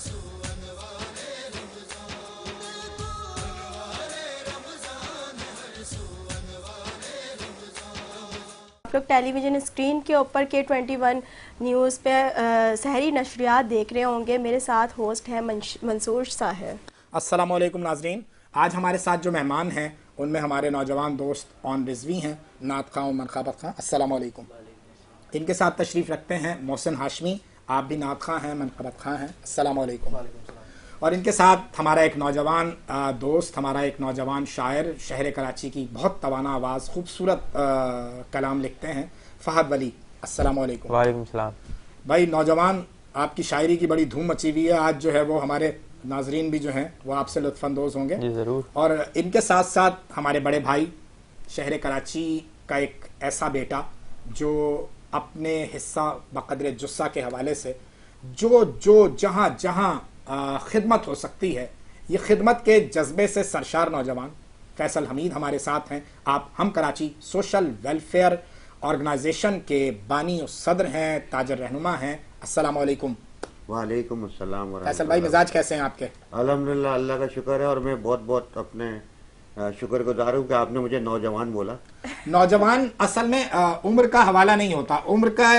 آپ لوگ ٹیلی vision screen کے اوپر K21 نیوز پہ سحری نشریات دیکھ رہے ہوں گے. میرے ساتھ ہوسٹ ہے منصور صاحب. السلام علیکم ناظرین. آج ہمارے ساتھ جو مہمان ہیں ان میں ہمارے نوجوان دوست اون رضوی ہیں, نعت خواں و منقبت خواں. السلام علیکم. ان کے ساتھ تشریف رکھتے ہیں محسن ہاشمی, آپ بھی نعت خواں ہیں, منقبت خواں ہیں. السلام علیکم. اور ان کے ساتھ ہمارا ایک نوجوان دوست, ہمارا ایک نوجوان شاعر, شہر کراچی کی بہت توانا آواز, خوبصورت کلام لکھتے ہیں, فہد ولی. السلام علیکم. وعلیکم السلام. بھائی نوجوان, آپ کی شاعری کی بڑی دھوم مچی ہوئی ہے. آج جو ہے وہ ہمارے ناظرین بھی جو ہیں وہ آپ سے لطف اندوز ہوں گے. جی ضرور. اور ان کے ساتھ ساتھ ہمارے بڑے بھائی, شہر کراچی کا ایک ایسا بیٹا جو اپنے حصہ بقدر جثہ کے حوالے سے جو جہاں جہاں خدمت ہو سکتی ہے, یہ خدمت کے جذبے سے سرشار نوجوان فیصل حمید ہمارے ساتھ ہیں. آپ ہم کراچی سوشل ویلفیئر آرگنائزیشن کے بانی و صدر ہیں, تاجر رہنما ہیں. السلام علیکم. وعلیکم السلام ورحمۃ اللہ. فیصل بھائی مزاج کیسے ہیں آپ کے؟ الحمدللہ اللہ کا شکر ہے, اور میں بہت بہت اپنے شکر گزار ہوں کہ آپ نے مجھے نوجوان بولا. نوجوان اصل میں عمر کا حوالہ نہیں ہوتا. عمر کا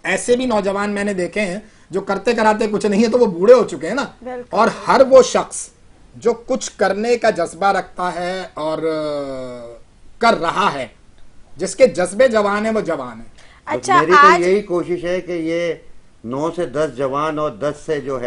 ایسے بھی نوجوان میں نے دیکھے ہیں جو کرتے کراتے کچھ نہیں ہے تو وہ بوڑھے ہو چکے ہیں نا. اور ہر وہ شخص جو کچھ کرنے کا جذبہ رکھتا ہے اور کر رہا ہے, جس کے جذبے جوان ہیں وہ جوان ہیں. اچھا, میری تو یہی کوشش ہے کہ یہ 9 سے 10 جوان اور 10 سے جو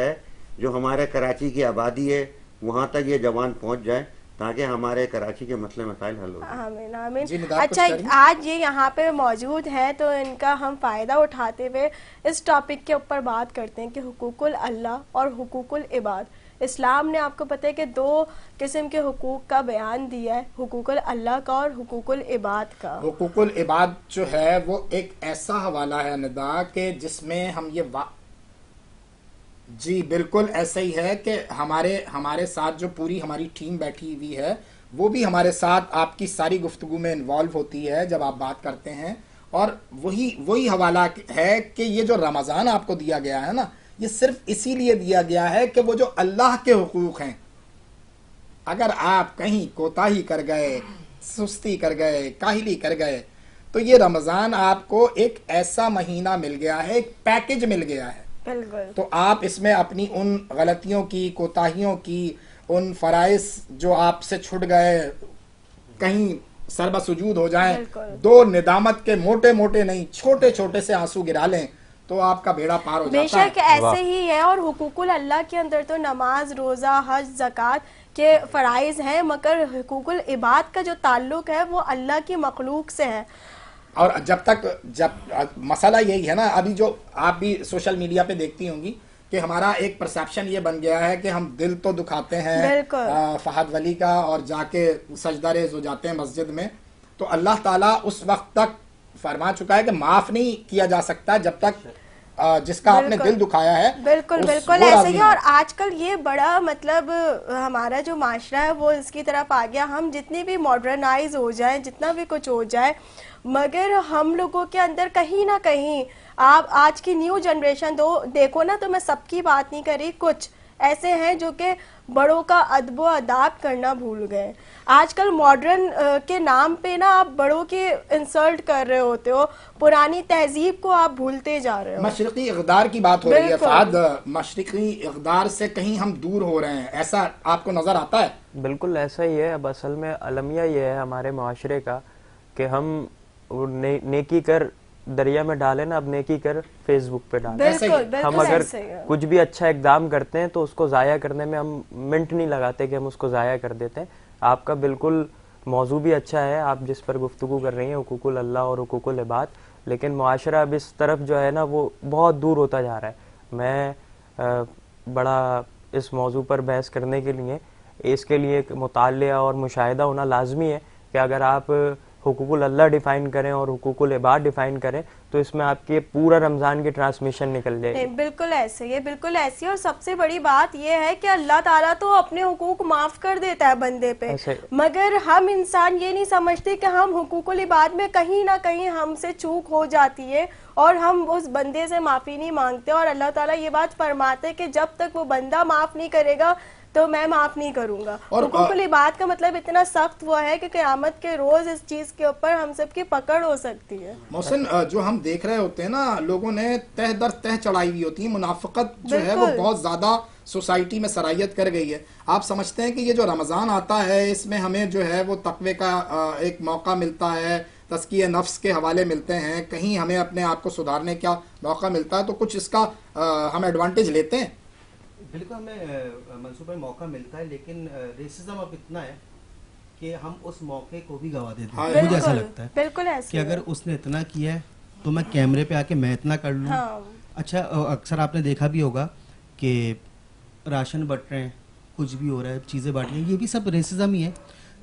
ہمارے کراچی کی آبادی ہے وہاں تک یہ جوان پہنچ جائیں تاکہ ہمارے کراچی کے مسئلے مسائل حل ہو جائیں. آمین آمین. اچھا, آج یہ یہاں پہ موجود ہیں تو ان کا ہم فائدہ اٹھاتے ہوئے اس ٹاپک کے اوپر بات کرتے ہیں کہ حقوق اللہ اور حقوق العباد. اسلام نے آپ کو پتہ ہے کہ 2 قسم کے حقوق کا بیان دیا ہے, حقوق اللہ کا اور حقوق العباد کا. حقوق العباد جو ہے وہ ایک ایسا حوالہ ہے ندا کہ جس میں ہم یہ جی بالکل ایسا ہی ہے کہ ہمارے ساتھ جو پوری ہماری ٹیم بیٹھی ہوئی ہے وہ بھی ہمارے ساتھ آپ کی ساری گفتگو میں انوالو ہوتی ہے جب آپ بات کرتے ہیں. اور وہی حوالہ ہے کہ یہ جو رمضان آپ کو دیا گیا ہے نا, یہ صرف اسی لیے دیا گیا ہے کہ وہ جو اللہ کے حقوق ہیں, اگر آپ کہیں کوتاہی کر گئے, سستی کر گئے, کاہلی کر گئے, تو یہ رمضان آپ کو ایک ایسا مہینہ مل گیا ہے, ایک پیکج مل گیا ہے. تو آپ اس میں اپنی ان غلطیوں کی, کوتاہیوں کی, ان فرائض جو آپ سے چھٹ گئے کہیں سربہ سجود ہو جائیں, 2 ندامت کے موٹے موٹے نہیں چھوٹے چھوٹے سے آنسو گرا لیں تو آپ کا بیڑا پار ہو جاتا ہے. بے شک ایسے ہی ہے. اور حقوق اللہ کے اندر تو نماز, روزہ, حج, زکوٰۃ کے فرائض ہیں, مگر حقوق العباد کا جو تعلق ہے وہ اللہ کی مخلوق سے ہے. اور جب مسئلہ یہی ہے نا, ابھی جو آپ بھی سوشل میڈیا پہ دیکھتی ہوں گی کہ ہمارا ایک پرسیپشن یہ بن گیا ہے کہ ہم دل تو دکھاتے ہیں فہد ولی کا اور جا کے سجدہ ریز ہو جاتے ہیں مسجد میں, تو اللہ تعالیٰ اس وقت تک فرما چکا ہے کہ معاف نہیں کیا جا سکتا جب تک جس کا آپ نے دل دکھایا ہے. بالکل ایسے ہی. اور آج کل یہ بڑا مطلب ہمارا جو معاشرہ ہے وہ اس کی طرف آ گیا. ہم جتنی بھی ماڈرنائز ہو جائیں, جتنا بھی کچھ ہو جائے, مگر ہم لوگوں کے اندر کہیں نہ کہیں, آپ آج کی نیو جنریشن دیکھو نا, تو میں سب کی بات نہیں کر رہی, کچھ ایسے ہیں جو کہ بڑوں کا ادب و اداب کرنا بھول گئے. آج کل ماڈرن کے نام پہ نا آپ بڑوں کی انسلٹ کر رہے ہوتے ہو, پرانی تہذیب کو آپ بھولتے جا رہے ہو. مشرقی اقدار کی بات ہو رہی ہے فہد, مشرقی اقدار سے کہیں ہم دور ہو رہے ہیں, ایسا آپ کو نظر آتا ہے؟ بالکل ایسا ہی ہے. اب اصل میں المیہ یہ ہے ہمارے معاشرے کا کہ ہم نیکی کر دریا میں ڈالیں نا, اب نیکی کر فیس بک پہ ڈالیں. ہم اگر کچھ بھی اچھا اقدام کرتے ہیں تو اس کو ضائع کرنے میں ہم منٹ نہیں لگاتے کہ ہم اس کو ضائع کر دیتے ہیں. آپ کا بالکل موضوع بھی اچھا ہے, آپ جس پر گفتگو کر رہی ہیں حقوق اللہ اور حقوق العباد, لیکن معاشرہ اب اس طرف جو ہے نا وہ بہت دور ہوتا جا رہا ہے. میں بڑا اس موضوع پر بحث کرنے کے لیے, اس کے لیے مطالعہ اور مشاہدہ ہونا لازمی ہے کہ اگر آپ حقوق اللہ ڈیفائن کریں اور حقوق العباد ڈیفائن کریں تو اس میں آپ کے پورا رمضان کی ٹرانسمیشن نکل جائے گی. بالکل ایسے ہی، بالکل ایسی. اور سب سے بڑی بات یہ ہے کہ اللہ تعالیٰ تو اپنے حقوق معاف کر دیتا ہے بندے پہ، مگر ہم انسان یہ نہیں سمجھتے کہ ہم حقوق العباد میں کہیں نہ کہیں ہم سے چوک ہو جاتی ہے اور ہم اس بندے سے معافی نہیں مانگتے. اور اللہ تعالیٰ یہ بات فرماتے کہ جب تک وہ بندہ معاف نہیں کرے گا تو میں معاف نہیں کروں گا. حقوق العباد کا مطلب اتنا سخت ہوا ہے کہ قیامت کے روز اس چیز کے اوپر ہم سب کی پکڑ ہو سکتی ہے. محسن، جو ہم دیکھ رہے ہوتے ہیں نا، لوگوں نے تہ در تہ چڑھائی ہوئی ہوتی ہے، منافقت جو ہے وہ بہت زیادہ سوسائٹی میں سرایت کر گئی ہے. آپ سمجھتے ہیں کہ یہ جو رمضان آتا ہے اس میں ہمیں جو ہے وہ تقوی کا ایک موقع ملتا ہے، تزکیہ نفس کے حوالے ملتے ہیں، کہیں ہمیں اپنے آپ کو سدھارنے کا موقع ملتا ہے، تو کچھ اس کا ہم ایڈوانٹیج لیتے ہیں؟ بالکل ہمیں منصور بھائی موقع ملتا ہے، لیکن ریسزم اب اتنا ہے کہ ہم اس موقع کو بھی گوا دیتے ہیں. مجھے ایسا لگتا ہے بالکل ایسا کہ اگر اس نے اتنا کیا ہے تو میں کیمرے پہ آ کے میں اتنا کر لوں. اچھا، اکثر آپ نے دیکھا بھی ہوگا کہ راشن بٹ رہے ہیں، کچھ بھی ہو رہا ہے، چیزیں بانٹ رہی ہیں، یہ بھی سب ریسزم ہی ہے.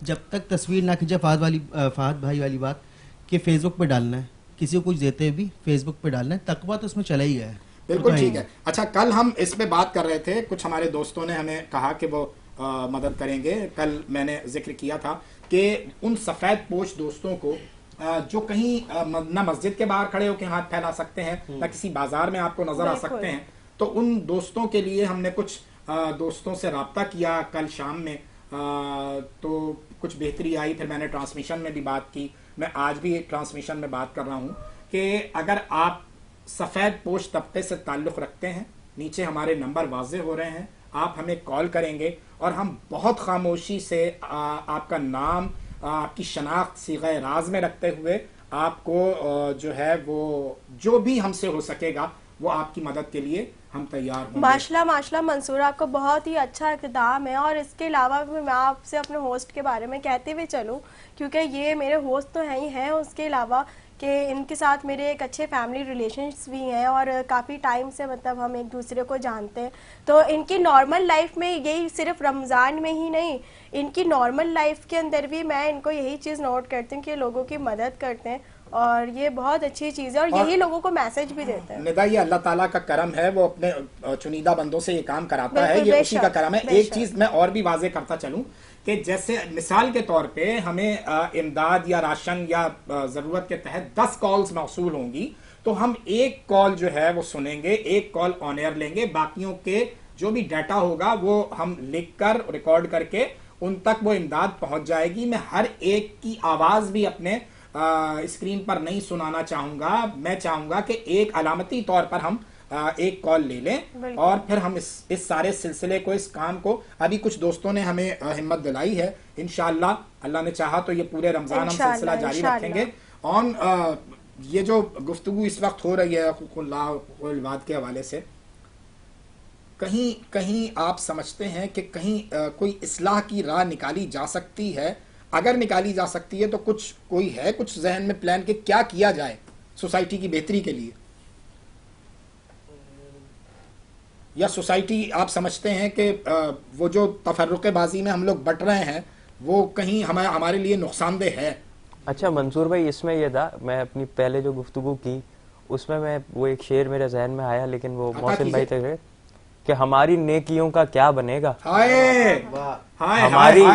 جب تک تصویر نہ کھینچے فہد بھائی والی بات کہ فیس بک پہ ڈالنا ہے، کسی کو کچھ دیتے بھی فیس بک پہ ڈالنا ہے، تقویٰ تو اس میں چلا ہی گیا ہے. بالکل ٹھیک ہے. اچھا، کل ہم اس پہ بات کر رہے تھے، کچھ ہمارے دوستوں نے ہمیں کہا کہ وہ مدد کریں گے. کل میں نے ذکر کیا تھا کہ ان سفید پوش دوستوں کو جو کہیں نہ مسجد کے باہر کھڑے ہو کے ہاتھ پھیلا سکتے ہیں، نہ کسی بازار میں آپ کو نظر آ سکتے ہیں، تو ان دوستوں کے لیے ہم نے کچھ دوستوں سے رابطہ کیا کل شام میں، تو کچھ بہتری آئی. پھر میں نے ٹرانسمیشن میں بھی بات کی، میں آج بھی ٹرانسمیشن میں بات کر رہا ہوں کہ اگر آپ سفید پوش طبقے سے تعلق رکھتے ہیں، نیچے ہمارے نمبر واضح ہو رہے ہیں، آپ ہمیں کال کریں گے اور ہم بہت خاموشی سے آپ کا نام، آپ کی شناخت صیغہ راز میں رکھتے ہوئے آپ کو جو ہے وہ جو بھی ہم سے ہو سکے گا وہ آپ کی مدد کے لیے ہم تیار ہوں. ماشاءاللہ منصور، آپ کو بہت ہی اچھا اقدام ہے. اور اس کے علاوہ میں آپ سے اپنے ہوسٹ کے بارے میں کہتے ہوئے چلوں، کیونکہ یہ میرے ہوسٹ تو ہیں ہی ہیں، اس کے علاوہ کہ ان کے ساتھ میرے ایک اچھے فیملی ریلیشنز بھی ہیں اور کافی ٹائم سے مطلب ہم ایک دوسرے کو جانتے ہیں. تو ان کی نارمل لائف میں، یہی صرف رمضان میں ہی نہیں، ان کی نارمل لائف کے اندر بھی میں ان کو یہی چیز نوٹ کرتی ہوں کہ لوگوں کی مدد کرتے ہیں اور یہ بہت اچھی چیز ہے اور یہی لوگوں کو میسج بھی دیتے ہیں. ندا، یہ اللہ تعالیٰ کا کرم ہے، وہ اپنے چنیدہ بندوں سے یہ کام کراتا ہے، یہ اسی کا کرم ہے. ایک چیز میں اور بھی واضح کرتا چلوں کہ جیسے مثال کے طور پہ ہمیں امداد یا راشن یا ضرورت کے تحت 10 کالز موصول ہوں گی، تو ہم ایک کال جو ہے وہ سنیں گے، ایک کال آن ایئر لیں گے، باقیوں کے جو بھی ڈیٹا ہوگا وہ ہم لکھ کر ریکارڈ کر کے ان تک وہ امداد پہنچ جائے گی. میں ہر ایک کی آواز بھی اپنے اسکرین پر نہیں سنانا چاہوں گا. میں چاہوں گا کہ ایک علامتی طور پر ہم ایک کال لے لیں اور پھر ہم اس سارے سلسلے کو، اس کام کو، ابھی کچھ دوستوں نے ہمیں ہمت دلائی ہے، انشاءاللہ اللہ نے چاہا تو یہ پورے رمضان ہم سلسلہ جاری رکھیں گے. یہ جو گفتگو اس وقت ہو رہی ہے حقوق اللہ، حقوق العباد کے حوالے سے، کہیں آپ سمجھتے ہیں کہ کہیں کوئی اصلاح کی راہ نکالی جا سکتی ہے؟ اگر نکالی جا سکتی ہے تو کوئی ہے کچھ ذہن میں پلان کہ کیا کیا جائے سوسائٹی کی بہتری کے لیے؟ یا سوسائٹی آپ سمجھتے ہیں کہ وہ جو تفرقہ بازی میں ہم لوگ بٹ رہے ہیں وہ کہیں ہمارے لیے نقصان دہ ہے؟ اچھا منصور بھائی، اس میں یہ تھا، میں اپنی پہلے جو گفتگو کی اس میں وہ ایک شعر میرے ذہن میں آیا، لیکن وہ محسن بھائی تک ہے کہ ہماری نیکیوں کا کیا بنے گا. ہماری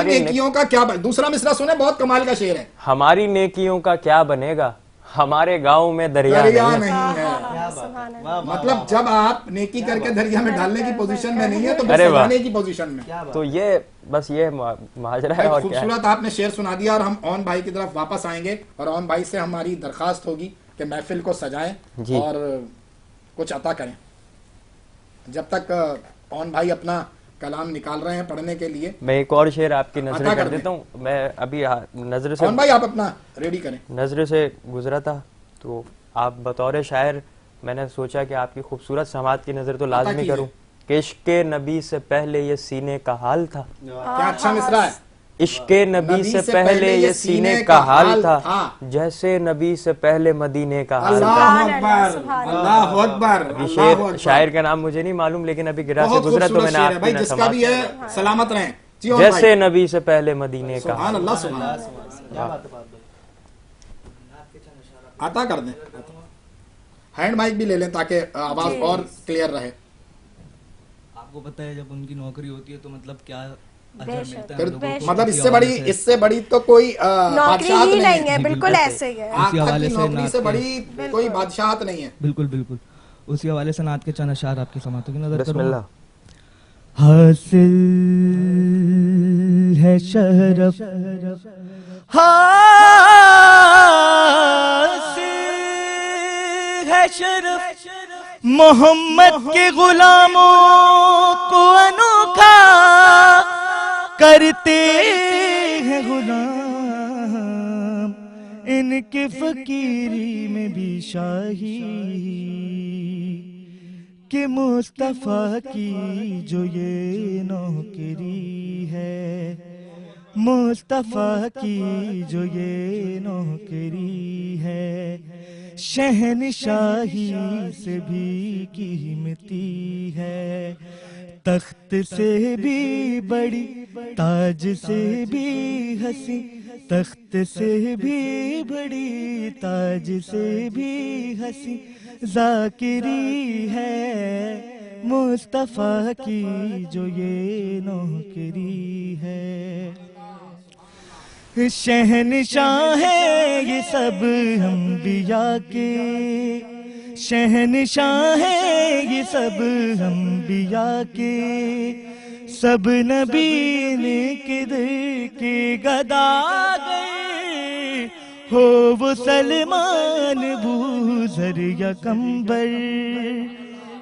نیکیوں کا کیا دوسرا مصرع سنے، بہت کمال کا شعر ہے. ہماری نیکیوں کا کیا بنے گا، ہمارے گاؤں میں دریا نہیں ہے. مطلب جب آپ نیکی کر کے دریا میں ڈالنے کی پوزیشن میں نہیں ہے تو بچانے کی پوزیشن میں. تو یہ بس یہ ماجرا ہے. اور خوبصورت آپ نے شعر سنا دیا. اور ہم اون بھائی کی طرف واپس آئیں گے اور اون بھائی سے ہماری درخواست ہوگی کہ محفل کو سجائیں اور کچھ عطا کریں. جب تک اون بھائی اپنا کلام نکال رہے ہیں پڑھنے کے لیے، میں ایک اور شعر آپ کی نظر کر دیتا ہوں. میں ابھی نظر سے، اون بھائی آپ اپنا ریڈی کریں، نظر سے گزرا تھا تو آپ بطور شاعر میں نے سوچا کہ آپ کی خوبصورت سماعت کی نظر تو لازمی کروں کہ عشق نبی سے پہلے یہ سینے کا حال تھا. کیا اچھا مصرع ہے. عشق نبی سے پہلے یہ سینے کا حال تھا، جیسے نبی سے پہلے مدینے کا حال تھا. اللہ اکبر. شاعر کا نام مجھے نہیں معلوم، لیکن ابھی گرا سے گزرا تو میں نے آپ جس کا بھی ہے سلامت رہیں. جیسے نبی سے پہلے مدینے کا. عطا کر دیں. ہینڈ مائک بھی لے لیں تاکہ آواز اور کلیئر رہے. آپ کو پتہ ہے جب ان کی نوکری ہوتی ہے تو مطلب کیا اجر ملتا ہے پھر ہم لوگوں کو. مطلب اس سے بڑی تو کوئی بادشاہت نوکری ہی نہیں نہیں ہے, بالکل ایسے ہی ہے. اسی حوالے سے نوکری سے بڑی کوئی بادشاہت نہیں ہے. بالکل بالکل. اسی حوالے سے نعت کے چند اشعار آپ کی سماعتوں کی نظر بسم کروں. اللہ. حاصل ہے شرف حاصل ہے شرف محمد کے غلاموں کو انوکھا کرتے ہیں غلام ان کے فقیری میں بھی شاہی کہ مصطفیٰ کی جو یہ نوکری ہے مصطفیٰ کی جو یہ نوکری ہے شہنشاہی سے بھی قیمتی ہے تخت سے بھی بڑی تاج سے بھی ہنسی تخت سے بھی بڑی تاج سے بھی ہنسی ذاکری ہے مصطفیٰ کی جو یہ نوکری ہے شہنشاہ ہے یہ سب انبیاء کے شہنشاہ ہے یہ سب انبیاء کے سب نبی نے کدھر کے گدا گئے ہو وہ سلمان بوذر یا کمبر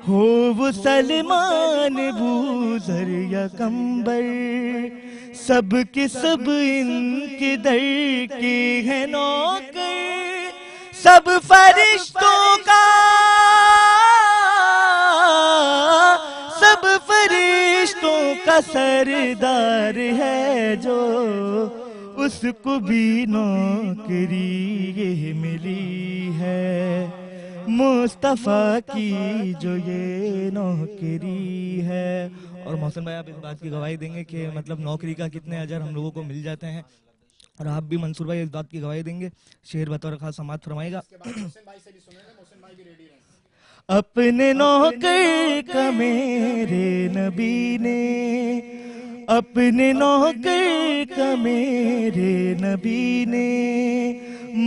ہو وہ سلمان بوذر یا کمبر سب کے سب ان کے در کے ہیں نوکر سب فرشتوں کا سب فرشتوں کا سردار ہے جو اس کو بھی نوکری یہ ملی ہے مصطفیٰ کی جو یہ نوکری ہے. اور محسن بھائی آپ اس بات کی گواہی دیں گے کہ مطلب نوکری کا کتنے اجر ہم لوگوں کو مل جاتے ہیں اور آپ بھی منصور بھائی اس بات کی گواہی دیں گے. شعر بطور خاص سماعت فرمائے گا. اپنے نوکر کا میرے نبی نے اپنے نوکر کا میرے نبی نے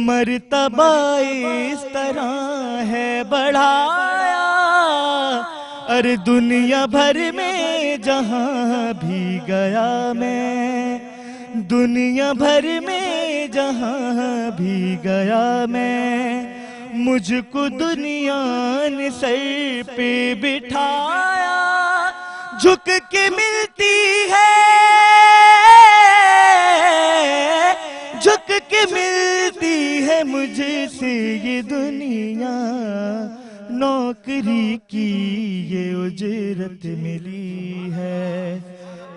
مرتبہ اس طرح ہے بڑھایا اور دنیا بھر میں جہاں بھی گیا میں دنیا بھر میں جہاں بھی گیا میں مجھ کو دنیا نے سر پہ بٹھایا جھک کے ملتی ہے جھک کے ملتی ہے مجھ سے یہ دنیا نوکری کی یہ اجرت ملی ہے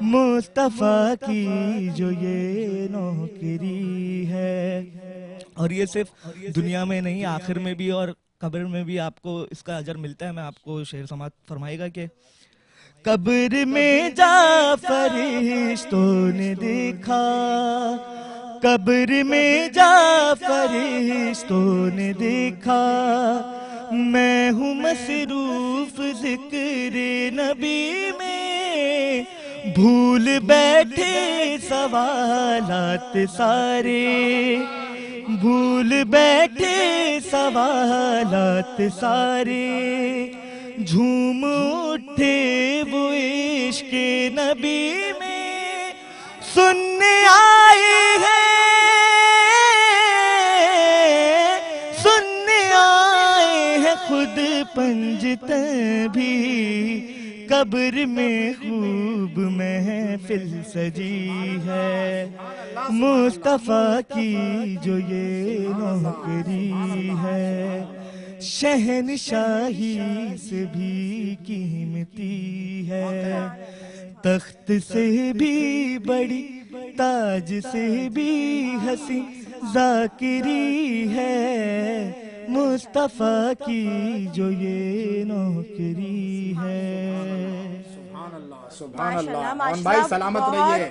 مصطفیٰ کی جو یہ نوکری ہے. اور یہ صرف دنیا میں نہیں آخر میں بھی اور قبر میں بھی آپ کو اس کا اجر ملتا ہے. میں آپ کو شعر سماعت فرمائے گا کہ قبر میں جا فرشتوں نے دیکھا قبر میں جا فرشتوں نے دیکھا میں ہوں مصروف ذکر نبی میں بھول بیٹھے سوالات سارے بھول بیٹھے سوالات سارے جھوم اٹھے وہ عشق نبی میں سننے آئے ہیں خود پنجتن بھی قبر میں خوب محفل سجی ہے مصطفیٰ کی جو یہ نوکری ہے شہنشاہی سے بھی قیمتی ہے تخت سے بھی بڑی تاج سے بھی ہنسی ذاکری ہے مصطفیٰ کی جو یہ نوکری ہے. سبحان اللہ سبحان اللہ. بھائی سلامت رہیے.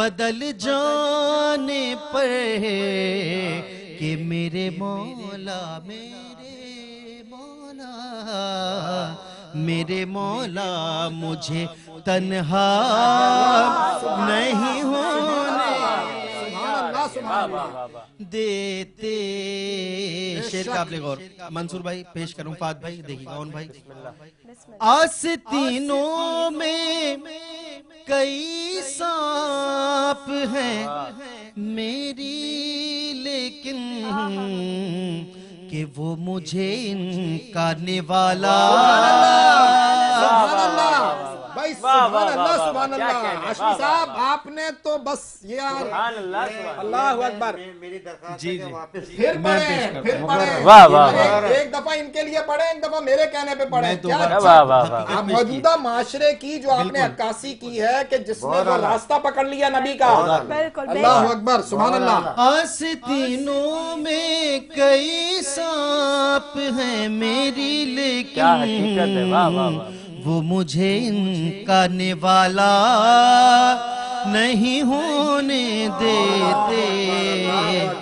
بدل جانے پر کہ میرے مولا میرے مولا مجھے تنہا نہیں ہونے دیتے. شعر کا آپ لے غور. منصور بھائی پیش کروں, فات بھائی دیکھیے گا, اون بھائی. آستینوں میں کئی سانپ ہیں میری لیکن کہ وہ مجھے انکارنے والا. بھائی سبحان اللہ سبحان اللہ. ہاشمی صاحب آپ نے تو بس یار اللہ اکبر. میری درخواست جی ہے جی کہ واپس پھر پڑھیں واہ واہ واہ. ایک دفعہ ان کے لیے پڑھیں, ایک دفعہ میرے کہنے پہ پڑھیں. کیا واہ واہ واہ. آپ موجودہ معاشرے کی جو آپ نے عکاسی کی ہے کہ جس نے وہ راستہ پکڑ لیا نبی کا. اللہ اکبر سبحان اللہ. آستینوں میں کئی سانپ ہیں میری لیکن کیا حقیقت ہے. واہ واہ واہ. وہ مجھے انکارنے والا نہیں ہونے دیتے.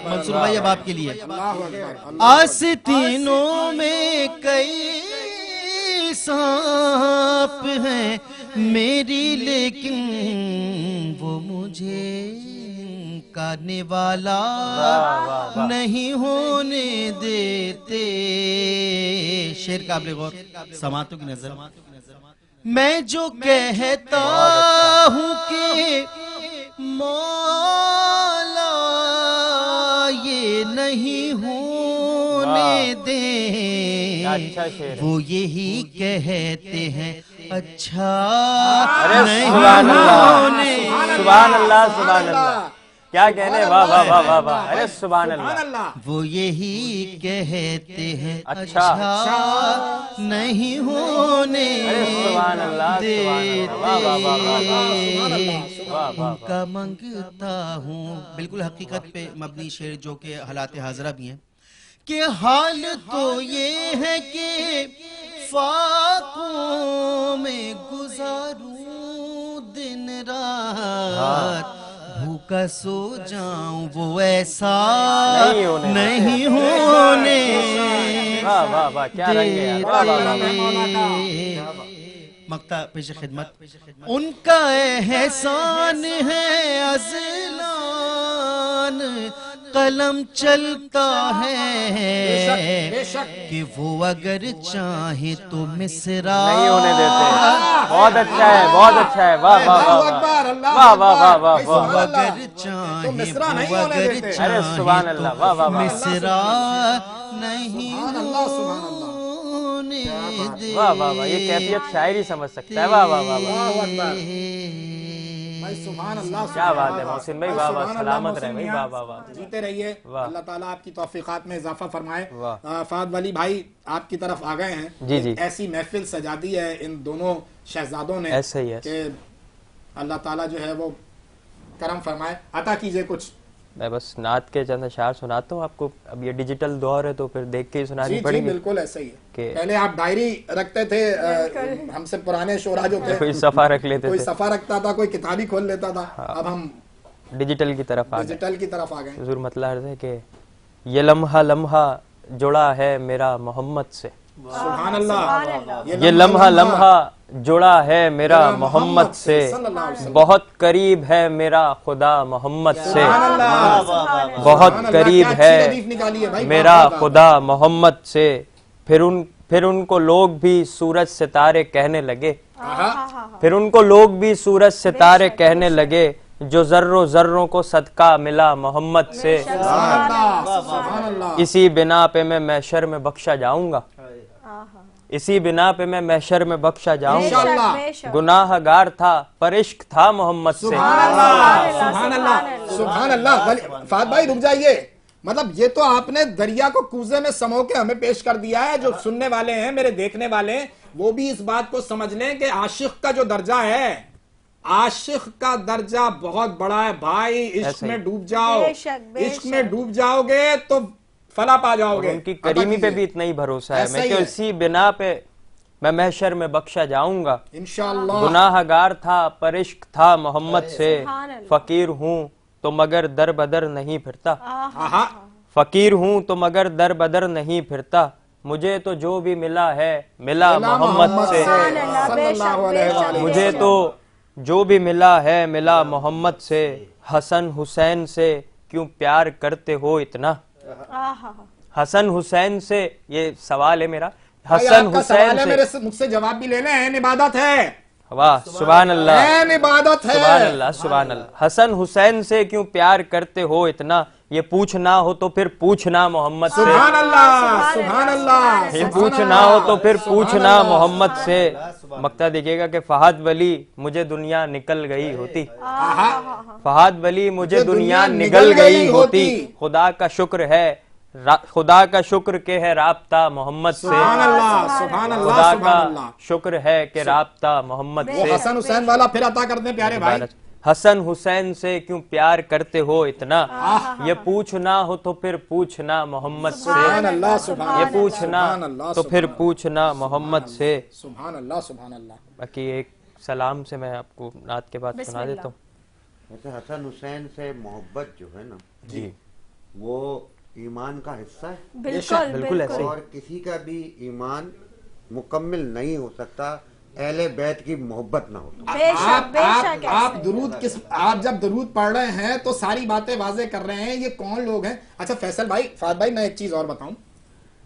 منصور بھائی اب آپ کے لیے. آستینوں میں کئی سانپ ہیں میری لیکن وہ مجھے انکارنے والا نہیں ہونے دیتے. شعر قابل غور, سماعتوں کی نظر. میں جو کہتا ہوں کہ مولا یہ نہیں ہونے دیں, وہ یہی کہتے ہیں اچھا نہیں ہونے. سبحان اللہ سبحان اللہ. کیا کہنے. واہ واہ واہ واہ واہ. ارے سبحان اللہ. وہ یہی کہتے ہیں اچھا نہیں ہونے دیتے. ان کا منگتا ہوں. بالکل حقیقت پہ مبنی شعر جو کہ حالات حاضرہ بھی ہیں کہ حال تو یہ ہے کہ فاقوں میں گزاروں دن رات, بھوکا سو جاؤں وہ ایسا نہیں ہونے دیتے. مقطع پیش خدمت. ان کا احسان ہے ازلان قلم چلتا ہے کہ وہ اگر چاہے تو مصرا نہیں ہونے دیتے. بہت اچھا ہے بہت اچھا ہے. واہ واہ واہ واہ واہ واہ واہ. وہ اگر چاہے وہ اگر چاہے تو مصرا نہیں ہونے دیتے. واہ واہ واہ. یہ کیفیت شاعری سمجھ سکتا ہے. واہ واہ واہ واہ. سبحان اللہ. کیا بات ہے محسن بھائی. واہ واہ. سلامت رہے بھائی. واہ واہ واہ. جیتے رہیے. اللہ تعالیٰ آپ کی توفیقات میں اضافہ فرمائے. واہ. فہد ولی بھائی آپ کی طرف آ گئے ہیں. جی جی. ایسی محفل سجا دی ہے ان دونوں شہزادوں نے ایسا ہی ہے کہ اللہ تعالیٰ جو ہے وہ کرم فرمائے. عطا کیجئے کچھ. میں بس نعت کے چند اشعار سناتا ہوں آپ کو. اب یہ ڈیجیٹل دور ہے تو پھر دیکھ کے ہی سنانی پڑے جی گی. بالکل ایسا ہی ہے. پہلے آپ ڈائری رکھتے تھے, ہم سے پرانے شعرا جو تھے کوئی صفحہ رکھ لیتے کوئی تھے, صفحہ رکھتا تھا, کوئی کتاب ہی کھول لیتا تھا. اب ہم ڈیجیٹل کی طرف آ گئے. ڈیجیٹل کی طرف آ گئے. حضور مطلع عرض ہے کہ یہ لمحہ لمحہ جڑا ہے میرا محمد سے. سبحان اللہ. یہ لمحہ لمحہ جڑا ہے میرا محمد سے, بہت قریب ہے میرا خدا محمد سے, بہت قریب ہے میرا خدا محمد سے. پھر ان کو لوگ بھی سورج ستارے کہنے لگے, پھر ان کو لوگ بھی سورج ستارے کہنے لگے, جو ذروں کو صدقہ ملا محمد سے. اسی بنا پہ میں محشر میں بخشا جاؤں گا, اسی بنا پہ میں محشر میں بخشا جاؤں گا. گناہ گار تھا پر عشق تھا محمد سے. سبحان اللہ سبحان اللہ. فہد بھائی رک جائیے. مطلب یہ تو آپ نے دریا کو کوزے میں سمو کے ہمیں پیش کر دیا ہے. جو سننے والے ہیں, میرے دیکھنے والے ہیں, وہ بھی اس بات کو سمجھ لیں کہ عاشق کا جو درجہ ہے, عاشق کا درجہ بہت بڑا ہے بھائی. عشق میں ڈوب جاؤ, عشق میں ڈوب جاؤ گے تو فلاح پا جاؤ گے. ان کی کریمی پہ بھی اتنا ہی بھروسہ ہے. میں کہ اسی بنا پہ میں محشر میں بخشا جاؤں گا. انشاءاللہ. گناہ گار تھا پر عشق تھا محمد سے, فقیر ہوں تو مگر در بدر نہیں پھرتا. فقیر ہوں تو مگر در بدر نہیں پھرتا, مجھے تو جو بھی ملا ہے ملا محمد سے. مجھے تو جو بھی ملا ہے ملا محمد سے. حسن حسین سے کیوں پیار کرتے ہو اتنا. حسن حسین سے, یہ سوال ہے میرا, حسن حسین سے مجھ سے جواب بھی لے لیں. عبادت ہے. واہ سبحان اللہ, عبادت ہے. سبحان اللہ سبحان اللہ. حسن حسین سے کیوں پیار کرتے ہو اتنا, یہ پوچھنا ہو تو پھر پوچھنا محمد سے. سبحان اللہ سبحان اللہ. یہ پوچھنا ہو تو پھر پوچھنا محمد سے. مقطع دیکھیے گا کہ فہد ولی مجھے دنیا نکل گئی ہوتی. فہد ولی مجھے دنیا نکل گئی ہوتی. خدا کا شکر ہے, خدا کا شکر کہ ہے رابطہ محمد سے. خدا کا شکر ہے کہ رابطہ محمد سے. حسن حسین والا پھر عطا کر دیں پیارے بھائی. حسن حسین سے کیوں پیار کرتے ہو اتنا, یہ پوچھنا ہو تو پھر پوچھنا محمد سے. یہ پوچھنا تو پھر پوچھنا محمد سے. سبحان اللہ سبحان اللہ. باقی ایک سلام سے میں آپ کو نعت کے بعد سنا دیتا ہوں. حسن حسین سے محبت جو ہے نا جی وہ ایمان کا حصہ ہے. بالکل ایسے. اور کسی کا بھی ایمان مکمل نہیں ہو سکتا اہل بیت کی محبت نہ ہو. آپ درود آپ جب درود پڑھ رہے ہیں تو ساری باتیں واضح کر رہے ہیں, یہ کون لوگ ہیں. اچھا فیصل بھائی, فہد بھائی, میں ایک چیز اور بتاؤں.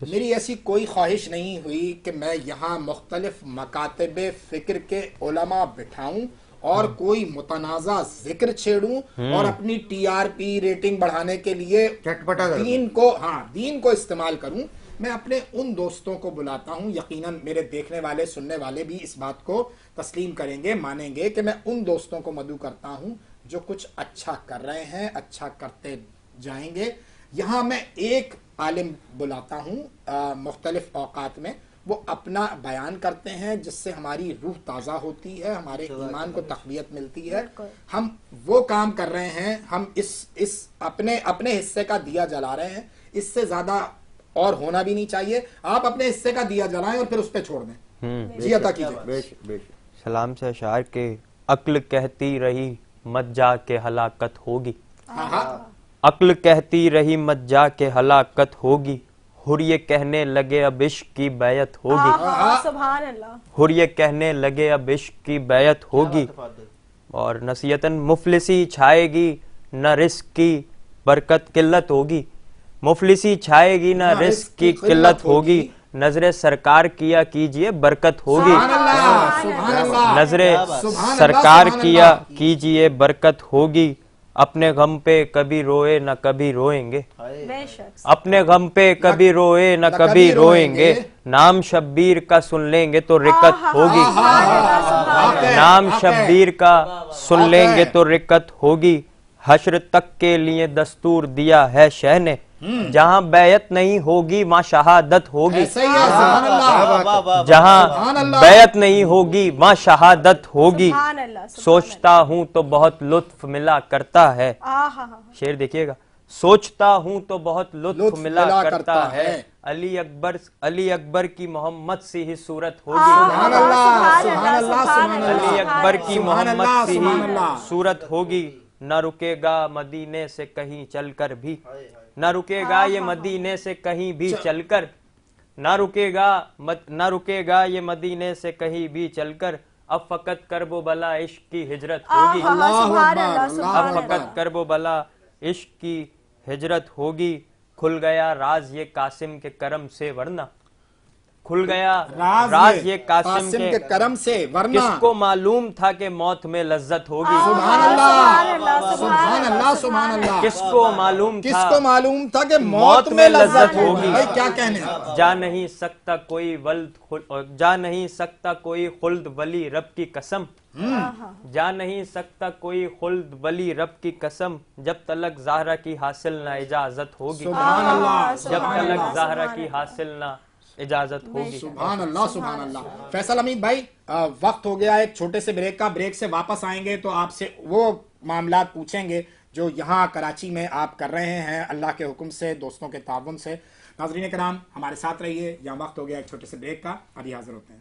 میری ایسی کوئی خواہش نہیں ہوئی کہ میں یہاں مختلف مکاتب فکر کے علماء بٹھاؤں اور کوئی متنازع ذکر چھیڑوں اور اپنی ٹی آر پی ریٹنگ بڑھانے کے لیے دین کو استعمال کروں. میں اپنے ان دوستوں کو بلاتا ہوں, یقیناً میرے دیکھنے والے سننے والے بھی اس بات کو تسلیم کریں گے, مانیں گے کہ میں ان دوستوں کو مدعو کرتا ہوں جو کچھ اچھا کر رہے ہیں, اچھا کرتے جائیں گے. یہاں میں ایک عالم بلاتا ہوں مختلف اوقات میں, وہ اپنا بیان کرتے ہیں جس سے ہماری روح تازہ ہوتی ہے, ہمارے ایمان کو تقویت ملتی ہے. ہم وہ کام کر رہے ہیں, ہم اس اپنے حصے کا دیا جلا رہے ہیں. اس سے زیادہ اور ہونا بھی نہیں چاہیے. آپ اپنے حصے کا دیا جلائیں اور پھر اس پہ چھوڑ دیں. جی عطا کیجئے. سلام سے اشعار کے, عقل کہتی رہی مت جا کے ہلاکت ہوگی. عقل کہتی رہی مت جا کے ہلاکت ہوگی, ہر یہ کہنے لگے اب عشق کی بیعت ہوگی. سبحان اللہ. ہر یہ کہنے لگے اب عشق کی بیعت ہوگی. اور نصیحتاً, مفلسی چھائے گی نہ رزق کی برکت قلت ہوگی. مفلسی چھائے گی نہ رزق کی قلت ہوگی. نظر سرکار کیا کیجئے برکت ہوگی. نظر سرکار کیا کیجئے برکت ہوگی. اپنے غم پہ کبھی روئے نہ کبھی روئیں گے. اپنے غم پہ کبھی روئے نہ کبھی روئیں گے. نام شبیر کا سن لیں گے تو رکت ہوگی. نام شبیر کا سن لیں گے تو رکت ہوگی. حشر تک کے لیے دستور دیا ہے شہ نے, جہاں بیعت نہیں ہوگی وہاں شہادت ہوگی. جہاں بیعت نہیں ہوگی وہاں شہادت ہوگی. سوچتا ہوں تو بہت لطف ملا کرتا ہے. شعر دیکھیے گا, سوچتا ہوں تو بہت لطف ملا کرتا ہے. علی اکبر کی محمد سی ہی صورت ہوگی. علی اکبر کی محمد سی ہی صورت ہوگی. نہ رکے گا مدینے سے کہیں چل کر بھی, نہ رکے گا یہ مدینے سے کہیں بھی چل کر, نہ رکے گا یہ مدینے سے کہیں بھی چل کر. اب فقط کرب و بلا عشق کی ہجرت ہوگی. اب فقط کرب و بلا عشق کی ہجرت ہوگی. کھل گیا راز یہ قاسم کے کرم سے, ورنہ کھل گیا راز یہ قاسم کے کرم سے, ورنہ کس کو معلوم تھا کہ موت میں لذت ہوگی. سبحان اللہ سبحان اللہ سبحان اللہ. کس کو معلوم تھا کہ موت میں لذت ہوگی. کیا کہنے, جا نہیں سکتا کوئی خلد ولی رب کی قسم. جا نہیں سکتا کوئی خلد ولی رب کی قسم. جب تلک زہرا کی حاصل نہ اجازت ہوگی. جب تلک زہرا کی حاصل نہ اجازت ہوگی. سبحان اللہ سبحان اللہ. فیصل حمید بھائی, وقت ہو گیا ایک چھوٹے سے بریک کا. بریک سے واپس آئیں گے تو آپ سے وہ معاملات پوچھیں گے جو یہاں کراچی میں آپ کر رہے ہیں اللہ کے حکم سے, دوستوں کے تعاون سے. ناظرین کرام ہمارے ساتھ رہیے, یہاں وقت ہو گیا ایک چھوٹے سے بریک کا, ابھی حاضر ہوتے ہیں.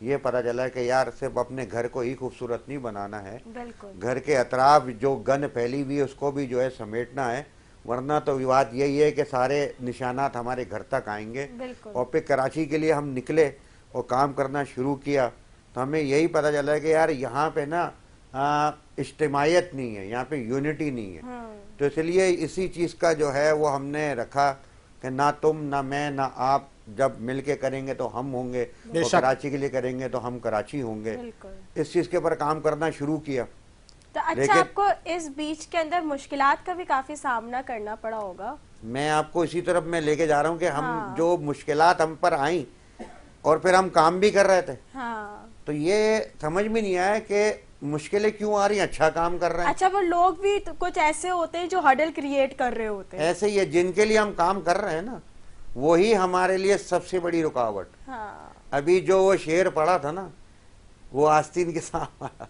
یہ پتہ چلا کہ یار صرف اپنے گھر کو ہی خوبصورت نہیں بنانا ہے, بالکل گھر کے اطراف جو گند پھیلی ہوئی ہے اس کو بھی جو ہے سمیٹنا ہے, ورنہ تو بات یہی ہے کہ سارے نشانات ہمارے گھر تک آئیں گے. اور پھر کراچی کے لیے ہم نکلے اور کام کرنا شروع کیا تو ہمیں یہی پتہ چلا کہ یار یہاں پہ نا اجتماعیت نہیں ہے, یہاں پہ یونٹی نہیں ہے. تو اس لیے اسی چیز کا جو ہے وہ ہم نے رکھا کہ نہ تم نہ میں نہ آپ جب مل کے کریں گے تو ہم ہوں گے, اور کراچی کے لیے کریں گے تو ہم کراچی ہوں گے. اس چیز کے اوپر کام کرنا شروع کیا. تو اچھا آپ کو اس بیچ کے اندر مشکلات کا بھی کافی سامنا کرنا پڑا ہوگا. میں آپ کو اسی طرف میں لے کے جا رہا ہوں کہ ہم جو مشکلات ہم پر آئیں اور پھر ہم کام بھی کر رہے تھے, تو یہ سمجھ میں نہیں آیا کہ مشکلیں کیوں آ رہی ہیں, اچھا کام کر رہے ہیں. اچھا وہ لوگ بھی کچھ ایسے ہوتے ہیں جو ہڈل کریٹ کر رہے ہوتے ہیں. ایسے ہی ہے, جن کے لیے ہم کام کر رہے ہیں نا وہی ہمارے لیے سب سے بڑی رکاوٹ. ابھی جو وہ شعر پڑھا تھا نا, وہ آستین کے ساتھ والا,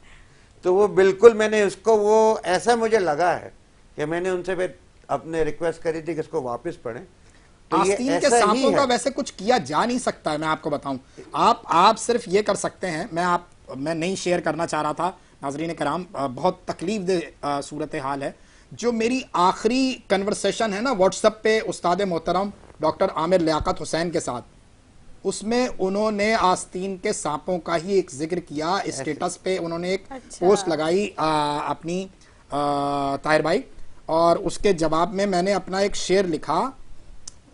تو وہ بالکل میں نے اس کو وہ ایسا مجھے لگا ہے کہ میں نے ان سے اپنے ریکویسٹ کری تھی کہ اس کو واپس پڑھیں. آستین کے سانپوں کا ویسے کچھ کیا جا نہیں سکتا ہے, میں آپ کو بتاؤں. آپ صرف یہ کر سکتے ہیں, میں نہیں شیئر کرنا چاہ رہا تھا ناظرین کرام, بہت تکلیف دہ صورتحال ہے. جو میری آخری کنورسیشن ہے نا واٹس ایپ پہ استاد محترم ڈاکٹر عامر لیاقت حسین کے ساتھ, اس میں انہوں نے آستین کے سانپوں کا ہی ایک ذکر کیا. اسٹیٹس پہ انہوں نے ایک پوسٹ لگائی اپنی طاہر بھائی, اور اس کے جواب میں نے اپنا ایک شعر لکھا,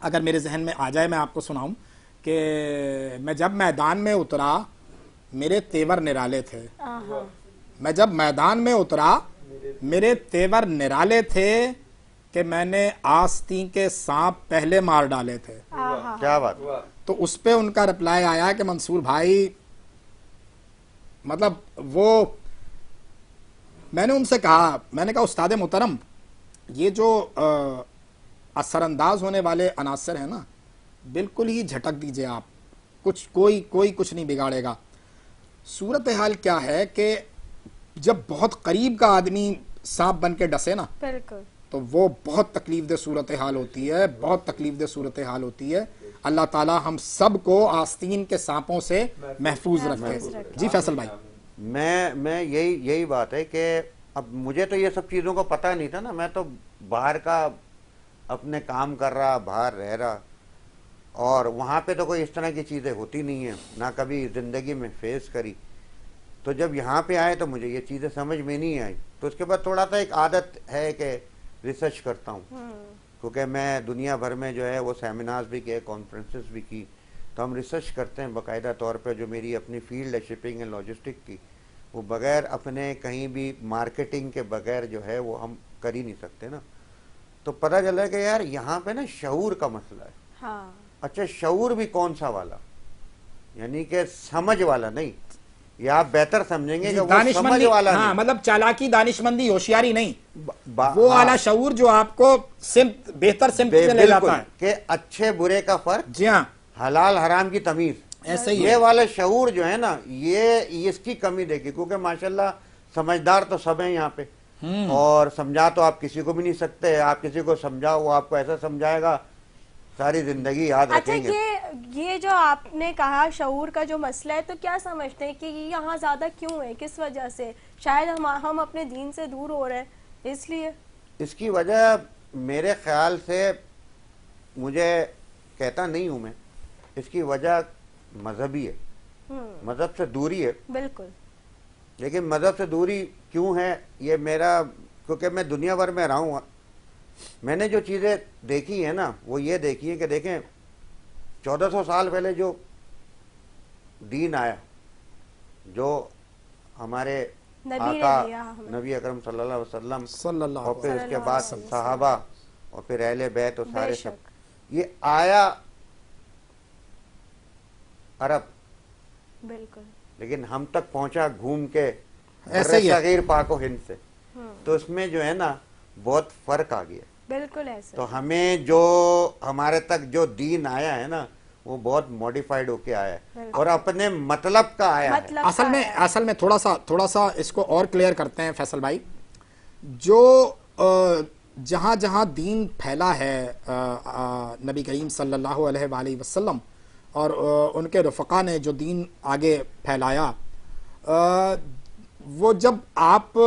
اگر میرے ذہن میں آ جائے میں آپ کو سناؤں, کہ میں جب میدان میں اترا میرے تیور نرالے تھے. میں جب میدان میں اترا میرے تیور نرالے تھے, کہ میں نے آستین کے سانپ پہلے مار ڈالے تھے. کیا بات. تو اس پہ ان کا رپلائی آیا کہ منصور بھائی, مطلب وہ میں نے ان سے کہا, میں نے کہا استاد محترم یہ جو اثر انداز ہونے والے عناصر ہیں نا بالکل ہی جھٹک دیجئے آپ, کوئی کچھ نہیں بگاڑے گا. صورتحال کیا ہے کہ جب بہت قریب کا آدمی سانپ بن کے ڈسے نا, بالکل, تو وہ بہت تکلیف دہ صورتحال ہوتی ہے, بہت تکلیف دہ صورتحال ہوتی ہے. اللہ تعالی ہم سب کو آستین کے سانپوں سے محفوظ رکھے. جی فیصل بھائی. میں یہی بات ہے کہ اب مجھے تو یہ سب چیزوں کو پتہ نہیں تھا نا, میں تو باہر کا اپنے کام کر رہا, باہر رہ رہا, اور وہاں پہ تو کوئی اس طرح کی چیزیں ہوتی نہیں ہیں, نہ کبھی زندگی میں فیس کری. تو جب یہاں پہ آئے تو مجھے یہ چیزیں سمجھ میں نہیں آئی. تو اس کے بعد تھوڑا سا ایک عادت ہے کہ ریسرچ کرتا ہوں, کیونکہ میں دنیا بھر میں جو ہے وہ سیمینارز بھی کیے, کانفرنسز بھی کی, تو ہم ریسرچ کرتے ہیں باقاعدہ طور پہ. جو میری اپنی فیلڈ ہے شپنگ اینڈ لاجسٹک کی, وہ بغیر اپنے کہیں بھی مارکیٹنگ کے بغیر جو ہے وہ ہم کر ہی نہیں سکتے نا. تو پتہ چلا کہ یار یہاں پہ نا شعور کا مسئلہ ہے. اچھا شعور بھی کون سا والا, یعنی کہ سمجھ والا نہیں, یا آپ بہتر سمجھیں گے کہ وہ سمجھ والا نہیں, مطلب چالاکی, دانشمندی, ہوشیاری نہیں, وہ والا شعور جو آپ کو بہتر سمت میں لے جاتا ہے, کہ اچھے برے کا فرق, جی ہاں, حلال حرام کی تمیز. ایسے ہی یہ والا شعور جو ہے نا, یہ اس کی کمی دیکھی, کیونکہ ماشاءاللہ سمجھدار تو سب ہیں یہاں پہ, اور سمجھا تو آپ کسی کو بھی نہیں سکتے. آپ کسی کو سمجھاؤ وہ آپ کو ایسا سمجھائے گا ساری زندگی یاد رکھیں گے. اچھا یہ جو آپ نے کہا شعور کا جو مسئلہ ہے, تو کیا سمجھتے ہیں کہ یہ یہاں زیادہ کیوں ہے, کس وجہ سے؟ شاید ہم اپنے دین سے دور ہو رہے ہیں اس لیے. اس کی وجہ میرے خیال سے, مجھے کہتا نہیں ہوں میں, اس کی وجہ مذہبی ہے, مذہب سے دوری ہے. بالکل. لیکن مذہب سے دوری کیوں ہے یہ میرا, کیونکہ میں دنیا بھر میں رہا ہوں, میں نے جو چیزیں دیکھی ہیں نا وہ یہ دیکھی ہے کہ دیکھیں 1400 سال پہلے جو دین آیا, جو ہمارے آقا نبی اکرم صلی اللہ علیہ وسلم, اور پھر اس کے بعد صحابہ, اور پھر اہل بیت اور سارے سب, یہ آیا عرب, بالکل, لیکن ہم تک پہنچا گھوم کے صغیر پاک و ہند سے. تو اس میں جو ہے نا بہت فرق آ گیا. بالکل ایسے. تو ہمیں جو ہمارے تک جو دین آیا ہے نا وہ بہت موڈیفائڈ ہو کے آیا ہے, اور اپنے مطلب کا آیا ہے. اصل میں تھوڑا سا اس کو اور کلیئر کرتے ہیں فیصل بھائی. جو جہاں دین پھیلا ہے نبی کریم صلی اللہ علیہ وآلہ وسلم, اور ان کے رفقا نے جو دین آگے پھیلایا، وہ جب آپ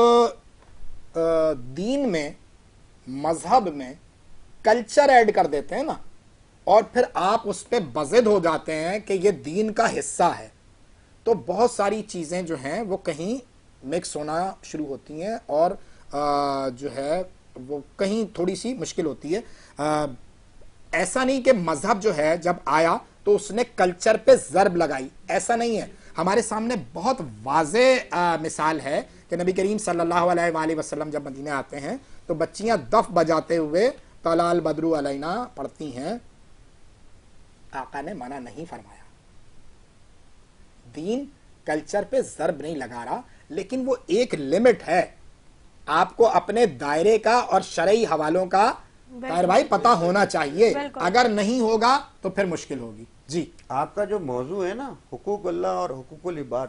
دین میں، مذہب میں کلچر ایڈ کر دیتے ہیں نا، اور پھر آپ اس پہ بضد ہو جاتے ہیں کہ یہ دین کا حصہ ہے، تو بہت ساری چیزیں جو ہیں وہ کہیں مکس ہونا شروع ہوتی ہیں، اور جو ہے وہ کہیں تھوڑی سی مشکل ہوتی ہے۔ ایسا نہیں کہ مذہب جو ہے جب آیا تو اس نے کلچر پہ ضرب لگائی، ایسا نہیں ہے۔ ہمارے سامنے بہت واضح مثال ہے کہ نبی کریم صلی اللہ علیہ وآلہ وسلم جب مدینہ آتے ہیں تو بچیاں دف بجاتے ہوئے طلع البدر علینا پڑھتی ہیں، آقا نے منع نہیں فرمایا۔ دین کلچر پہ ضرب نہیں لگا رہا، لیکن وہ ایک لمٹ ہے، آپ کو اپنے دائرے کا اور شرعی حوالوں کا طاہر بھائی پتہ ہونا چاہیے، اگر نہیں ہوگا تو پھر مشکل ہوگی۔ جی آپ کا جو موضوع ہے نا حقوق اللہ اور حقوق العباد،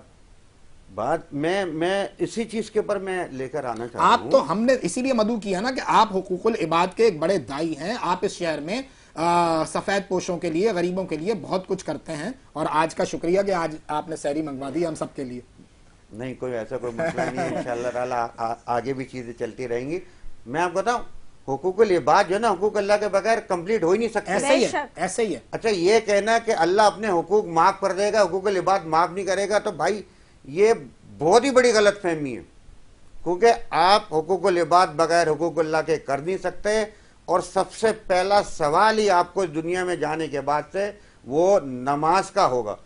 بات میں اسی چیز کے اوپر میں لے کر آنا چاہتا ہوں۔ آپ تو ہم نے اسی لیے مدعو کیا نا کہ آپ حقوق العباد کے ایک بڑے دائی ہیں، آپ اس شہر میں سفید پوشوں کے لیے، غریبوں کے لیے بہت کچھ کرتے ہیں، اور آج کا شکریہ کہ آج آپ نے سحری منگوا دی ہم سب کے لیے۔ نہیں کوئی ایسا کوئی مسئلہ نہیں ہے، انشاءاللہ تعالیٰ آگے بھی چیزیں چلتی رہیں گی۔ میں آپ کو بتاؤں حقوق العباد جو ہے نا حقوق اللہ کے بغیر کمپلیٹ ہو ہی نہیں سکتے۔ ایسے ہی ہے، ایسے ہی ہے۔ اچھا یہ کہنا کہ اللہ اپنے حقوق معاف کر دے گا، حقوق العباد معاف نہیں کرے گا، تو بھائی یہ بہت ہی بڑی غلط فہمی ہے، کیونکہ آپ حقوق العباد بغیر حقوق اللہ کے کر نہیں سکتے، اور سب سے پہلا سوال ہی آپ کو اس دنیا میں جانے کے بعد سے وہ نماز کا ہوگا،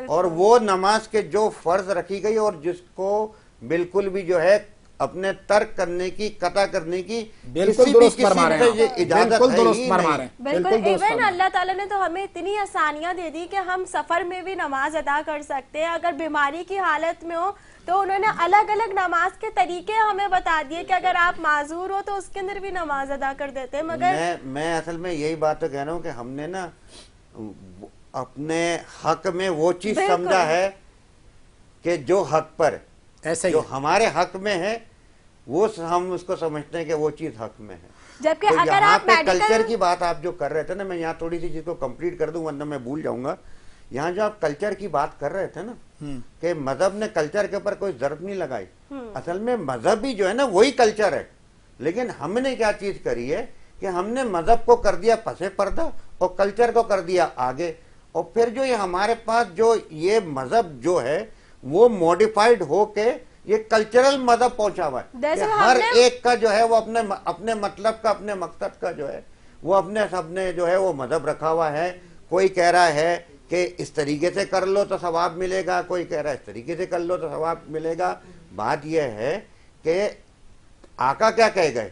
اور وہ نماز کے جو فرض رکھی گئی اور جس کو بالکل بھی جو ہے اپنے ترک کرنے کی، قطع کرنے کی بالکل درست فرما رہے ہیں، بالکل درست فرما رہے ہیں، بالکل۔ ایون اللہ تعالیٰ نے تو ہمیں اتنی آسانیاں دے دی کہ ہم سفر میں بھی نماز ادا کر سکتے ہیں، اگر بیماری کی حالت میں ہو تو انہوں نے الگ الگ نماز کے طریقے ہمیں بتا دیے کہ اگر آپ معذور ہو تو اس کے اندر بھی نماز ادا کر دیتے ہیں۔ مگر میں اصل میں یہی بات تو کہہ رہا ہوں کہ ہم نے نا اپنے حق میں وہ چیز سمجھا ہے کہ جو حق پر ایسے جو ہمارے حق میں ہے وہ ہم اس کو سمجھتے ہیں کہ وہ چیز حق میں ہے۔ جبکہ تو اگر یہاں آپ پہ کلچر کی بات آپ جو کر رہے تھے نا، میں یہاں تھوڑی سی چیز کو کمپلیٹ کر دوں ورنہ میں بھول جاؤں گا۔ یہاں جو آپ کلچر کی بات کر رہے تھے نا کہ مذہب نے کلچر کے اوپر کوئی ضرب نہیں لگائی، اصل میں مذہب ہی جو ہے نا وہی کلچر ہے، لیکن ہم نے کیا چیز کری ہے کہ ہم نے مذہب کو کر دیا پسے پردہ اور کلچر کو کر دیا آگے، اور پھر جو یہ ہمارے پاس جو یہ مذہب جو ہے وہ موڈیفائڈ ہو کے یہ کلچرل مذہب پہنچا ہوا ہے کہ ہر ایک کا جو ہے وہ اپنے مطلب کا، اپنے مقصد کا جو ہے وہ اپنے سب نے جو ہے وہ مذہب رکھا ہوا ہے۔ کوئی کہہ رہا ہے کہ اس طریقے سے کر لو تو ثواب ملے گا، کوئی کہہ رہا ہے اس طریقے سے کر لو تو ثواب ملے گا۔ بات یہ ہے کہ آقا کیا کہہ گئے،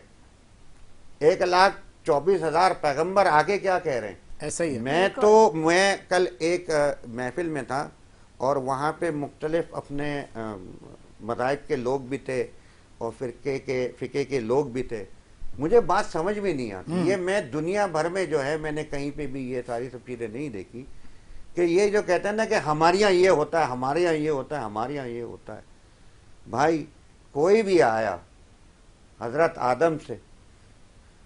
1,24,000 پیغمبر آگے کیا کہہ رہے ہیں، ایسا ہی ہے۔ میں کل ایک محفل میں تھا اور وہاں پہ مختلف اپنے مذاہب کے لوگ بھی تھے اور فقہ کے لوگ بھی تھے، مجھے بات سمجھ میں نہیں آتی۔ یہ میں دنیا بھر میں جو ہے میں نے کہیں پہ بھی یہ ساری سب چیزیں نہیں دیکھی کہ یہ جو کہتے ہیں نا کہ ہمارے یہاں یہ ہوتا ہے، ہمارے یہاں یہ ہوتا ہے، ہمارے یہاں یہ ہوتا ہے۔ بھائی کوئی بھی آیا حضرت آدم سے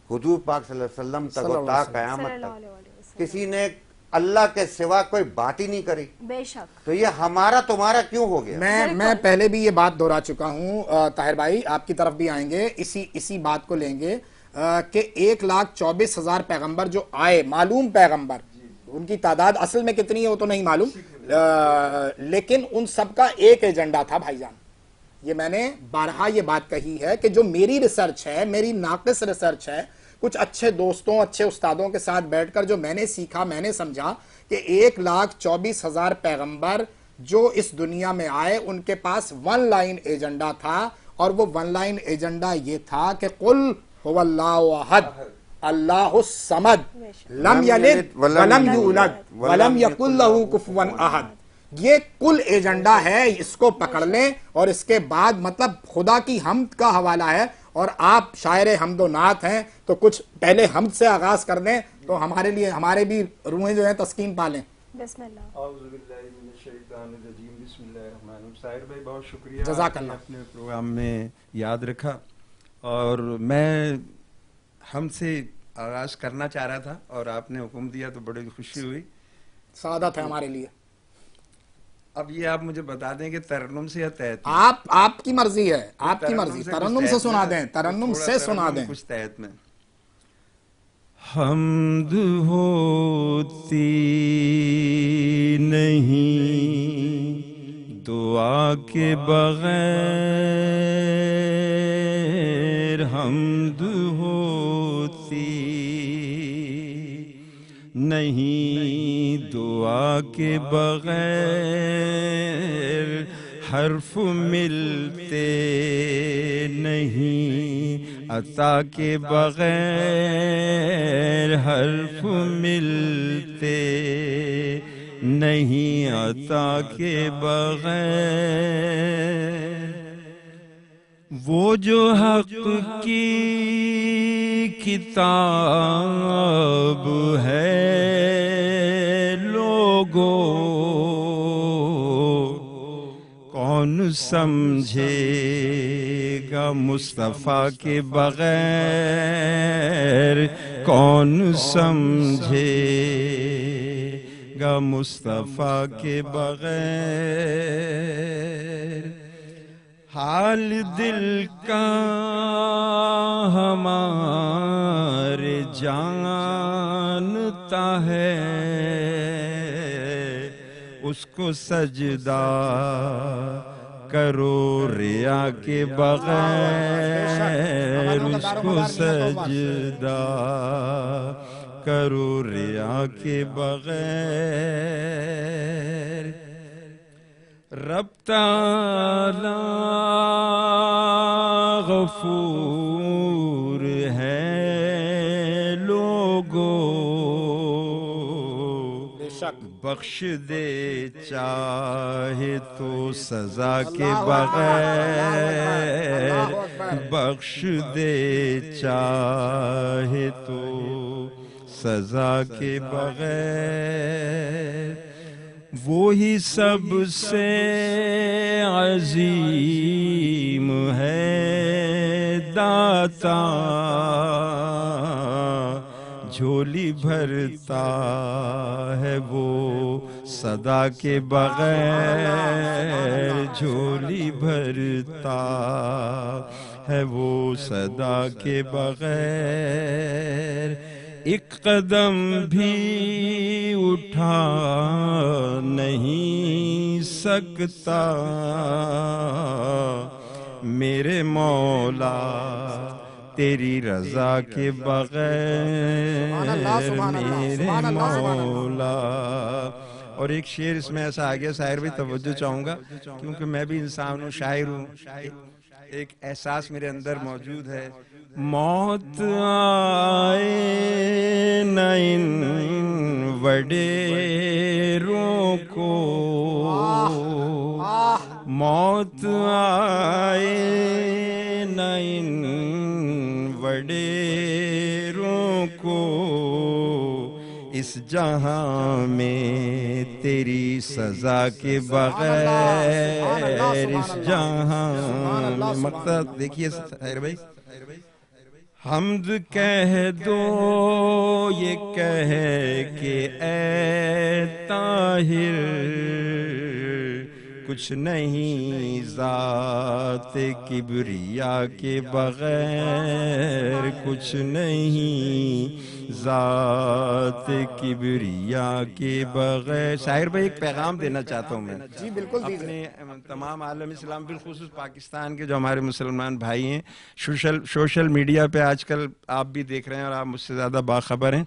حضور پاک صلی اللہ علیہ وسلم تک و تا قیامت تک کسی نے اللہ کے سوا کوئی بات ہی نہیں کری، بے شک، تو یہ ہمارا تمہارا کیوں ہو گیا؟ میں پہلے بھی یہ بات دہرا چکا ہوں، طاہر بھائی آپ کی طرف بھی آئیں گے، اسی بات کو لیں گے کہ 1,24,000 پیغمبر جو آئے، معلوم پیغمبر، ان کی تعداد اصل میں کتنی ہے وہ تو نہیں معلوم، لیکن ان سب کا ایک ایجنڈا تھا بھائی جان۔ یہ میں نے بارہا یہ بات کہی ہے کہ جو میری ریسرچ ہے، میری ناقص ریسرچ ہے، کچھ اچھے دوستوں، اچھے استادوں کے ساتھ بیٹھ کر جو میں نے سیکھا، میں نے سمجھا کہ 1,24,000 پیغمبر جو اس دنیا میں آئے ان کے پاس ون لائن ایجنڈا تھا، اور وہ ون لائن ایجنڈا یہ تھا کہ قل هو اللہ احد اللہ الصمد لم یلد ولم یولد ولم یکن لہ کفوا احد۔ یہ کل ایجنڈا ہے، اس کو پکڑ لیں، اور اس کے بعد مطلب خدا کی حمد کا حوالہ ہے، اور آپ شاعر حمد و نعت ہیں تو کچھ پہلے حمد سے آغاز کر دیں تو ہمارے لیے، ہمارے بھی روحیں جو ہیں تسکین پالیں۔ بسم اللہ۔ اعوذ باللہ من الشیطان الرجیم، بسم اللہ الرحمن الرحیم۔ ساحر بھائی بہت شکریہ، جزاک اللہ، اپنے پروگرام میں یاد رکھا، اور میں ہم سے آغاز کرنا چاہ رہا تھا اور آپ نے حکم دیا تو بڑی خوشی ہوئی سعادت ہے ہمارے لیے. اب یہ آپ مجھے بتا دیں کہ ترنم سے یا تحت میں؟ آپ کی مرضی ہے, آپ کی مرضی. ترنم سے سنا دیں, ترنم سے سنا دیں. کچھ تحت میں. حمد ہوتی نہیں دعا کے بغیر, حمد ہوتی نہیں دعا کے بغیر, حرف ملتے نہیں عطا کے بغیر, حرف ملتے نہیں عطا کے بغیر. وہ جو حق کی کتاب ہے لوگو, کون سمجھے گا مصطفیٰ کے بغیر, کون سمجھے گا مصطفیٰ کے بغیر. حال دل کا ہمارے جانتا ہے, اس کو سجدہ کرو ریا کے بغیر, اس کو سجدہ کرو ریا کے بغیر. رب تعالی غفور ہے لوگو, بخش دے چاہے تو سزا کے بغیر, بخش دے چاہے تو سزا کے بغیر. وہی سب سے عظیم ہے داتا, جھولی بھرتا ہے وہ صدا کے بغیر, جھولی بھرتا ہے وہ صدا کے بغیر. ایک قدم بھی اٹھا نہیں سکتا میرے مولا تیری رضا کے بغیر, میرے مولا. اور ایک شعر اس میں ایسا آگیا ساحر بھی توجہ چاہوں گا, کیونکہ میں بھی انسان ہوں, شاعر ہوں, ایک احساس میرے اندر موجود ہے. موت آئے نہ ان وڈیروں کو, موت آئے نہ ان وڈیروں کو, اس جہاں میں تیری سزا کے بغیر, اس جہاں میں. مقصد دیکھیے ساحر بھائی, حمد کہہ دو یہ کہہ کہ اے طاہر, کچھ نہیں ذات کبریا کے بغیر, کچھ نہیں ذات کبریا کے بغیر. شاعر بھائی ایک پیغام دینا چاہتا ہوں میں, جی بالکل اپنے تمام عالم اسلام بالخصوص پاکستان کے جو ہمارے مسلمان بھائی ہیں. سوشل میڈیا پہ آج کل آپ بھی دیکھ رہے ہیں اور آپ مجھ سے زیادہ باخبر ہیں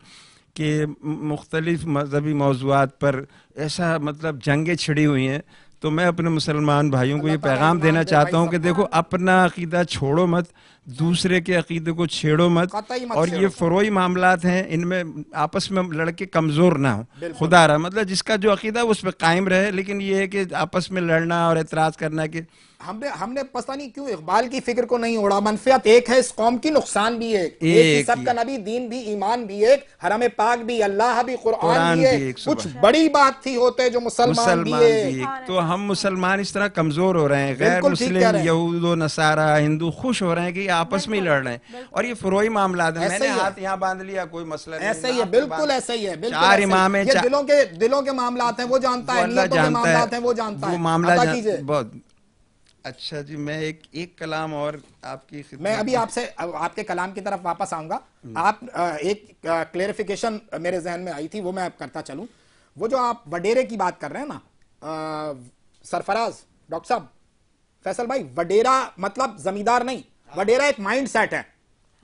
کہ مختلف مذہبی موضوعات پر ایسا مطلب جنگیں چھڑی ہوئی ہیں. تو میں اپنے مسلمان بھائیوں کو یہ پیغام دینا چاہتا ہوں کہ دیکھو اپنا عقیدہ چھوڑو مت, دوسرے کے عقیدے کو چھیڑو مت, اور یہ فروعی معاملات ہیں ان میں آپس میں لڑکے کمزور نہ ہوں. خدا رہا مطلب جس کا جو عقیدہ اس پہ قائم رہے, لیکن یہ ہے کہ آپس میں لڑنا اور اعتراض کرنا کہ ہم نے پتہ نہیں کیوں اقبال کی فکر کو نہیں اوڑا. منفعت ایک ہے اس قوم کی, نقصان بھی ایک, ایک سب کا نبی, دین بھی, ایمان بھی ایک, حرم پاک بھی, اللہ بھی, قرآن بھی ایک. کچھ بڑی بات تھی ہوتے جو مسلمان بھی ایک. تو ہم مسلمان اس طرح کمزور ہو رہے ہیں, غیر مسلم یہود و نصارہ ہندو خوش ہو رہے ہیں کہ آپس میں ہی لڑ رہے ہیں اور یہ فروئی معاملات ہیں. میں نے ہاتھ یہاں باندھ لیا کوئی مسئلہ نہیں. ایسا ہی ہے, بالکل ایسا ہی ہے. چار امام ہیں, دلوں کے معاملات ہیں وہ جانتا ہے, نیتوں کے معاملات ہیں وہ جانتا ہے. وہ معاملہ بہت اچھا. جی میں ایک کلام اور آپ کی خدمت میں ابھی آپ سے آپ کے کلام کی طرف واپس آؤں گا. آپ ایک کلیریفیکیشن میرے ذہن میں آئی تھی وہ میں اب کرتا چلوں. وہ جو آپ وڈیرے کی بات کر رہے ہیں نا سرفراز, ڈاکٹر صاحب, فیصل بھائی, وڈیرا مطلب زمیندار نہیں, وڈیرا ایک مائنڈ سیٹ ہے.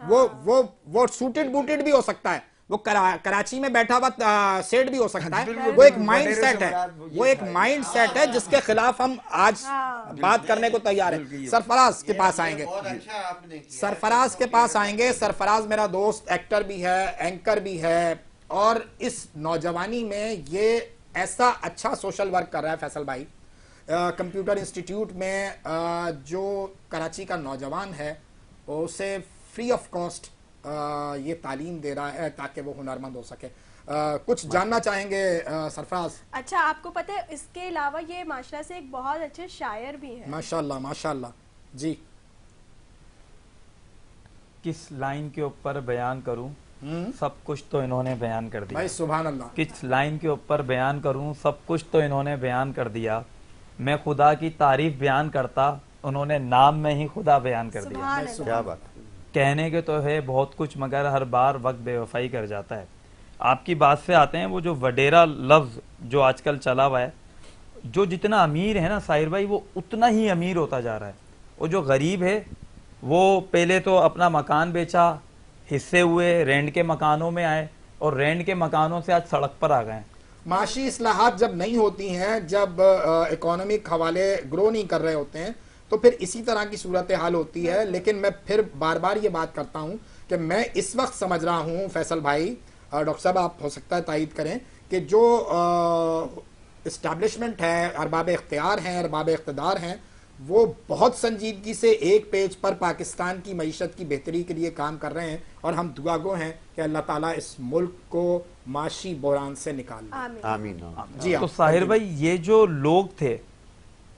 وہ سوٹڈ بوٹڈ بھی ہو سکتا ہے, وہ کراچی میں بیٹھا ہوا سیٹ بھی ہو سکتا ہے. وہ ایک مائنڈ سیٹ ہے, وہ ایک مائنڈ سیٹ ہے جس کے خلاف ہم آج بات کرنے کو تیار ہیں. سرفراز کے پاس آئیں گے, سرفراز کے پاس آئیں گے. سرفراز میرا دوست, ایکٹر بھی ہے, اینکر بھی ہے, اور اس نوجوانی میں یہ ایسا اچھا سوشل ورک کر رہا ہے فیصل بھائی. کمپیوٹر انسٹیٹیوٹ میں جو کراچی کا نوجوان ہے اسے فری آف کاسٹ یہ تعلیم دے رہا ہے تاکہ وہ ہنرمند ہو سکے. کچھ جاننا چاہیں گے سرفراز؟ اچھا, آپ کو پتہ ہے اس کے علاوہ یہ معاشرہ سے ایک بہت اچھے شاعر بھی ہیں. ماشاءاللہ ماشاءاللہ. جی کس لائن کے اوپر بیان کروں, سب کچھ تو انہوں نے بیان کر دیا. بھائی سبحان اللہ. کس لائن کے اوپر بیان کروں, سب کچھ تو انہوں نے بیان کر دیا. میں خدا کی تعریف بیان کرتا, انہوں نے نام میں ہی خدا بیان کر دیا. کیا بات. کہنے کے تو ہے بہت کچھ مگر ہر بار وقت بے وفائی کر جاتا ہے. آپ کی بات سے آتے ہیں, وہ جو وڈیرا لفظ جو آج کل چلا ہوا ہے, جو جتنا امیر ہے نا ساحر بھائی وہ اتنا ہی امیر ہوتا جا رہا ہے. وہ جو غریب ہے وہ پہلے تو اپنا مکان بیچا, حصے ہوئے, رینٹ کے مکانوں میں آئے, اور رینٹ کے مکانوں سے آج سڑک پر آ گئے. معاشی اصلاحات جب نہیں ہوتی ہیں, جب اکانومک حوالے گرو نہیں کر رہے ہوتے ہیں, تو پھر اسی طرح کی صورتحال ہوتی ہے. لیکن میں پھر بار بار یہ بات کرتا ہوں کہ میں اس وقت سمجھ رہا ہوں فیصل بھائی, ڈاکٹر صاحب آپ ہو سکتا ہے تائید کریں, کہ جو اسٹیبلشمنٹ ہے, ارباب اختیار ہیں, ارباب اقتدار ہیں, وہ بہت سنجیدگی سے ایک پیج پر پاکستان کی معیشت کی بہتری کے لیے کام کر رہے ہیں, اور ہم دعا گو ہیں کہ اللہ تعالیٰ اس ملک کو معاشی بحران سے نکال لے. آمین. جی تو ساحر بھائی یہ جو لوگ تھے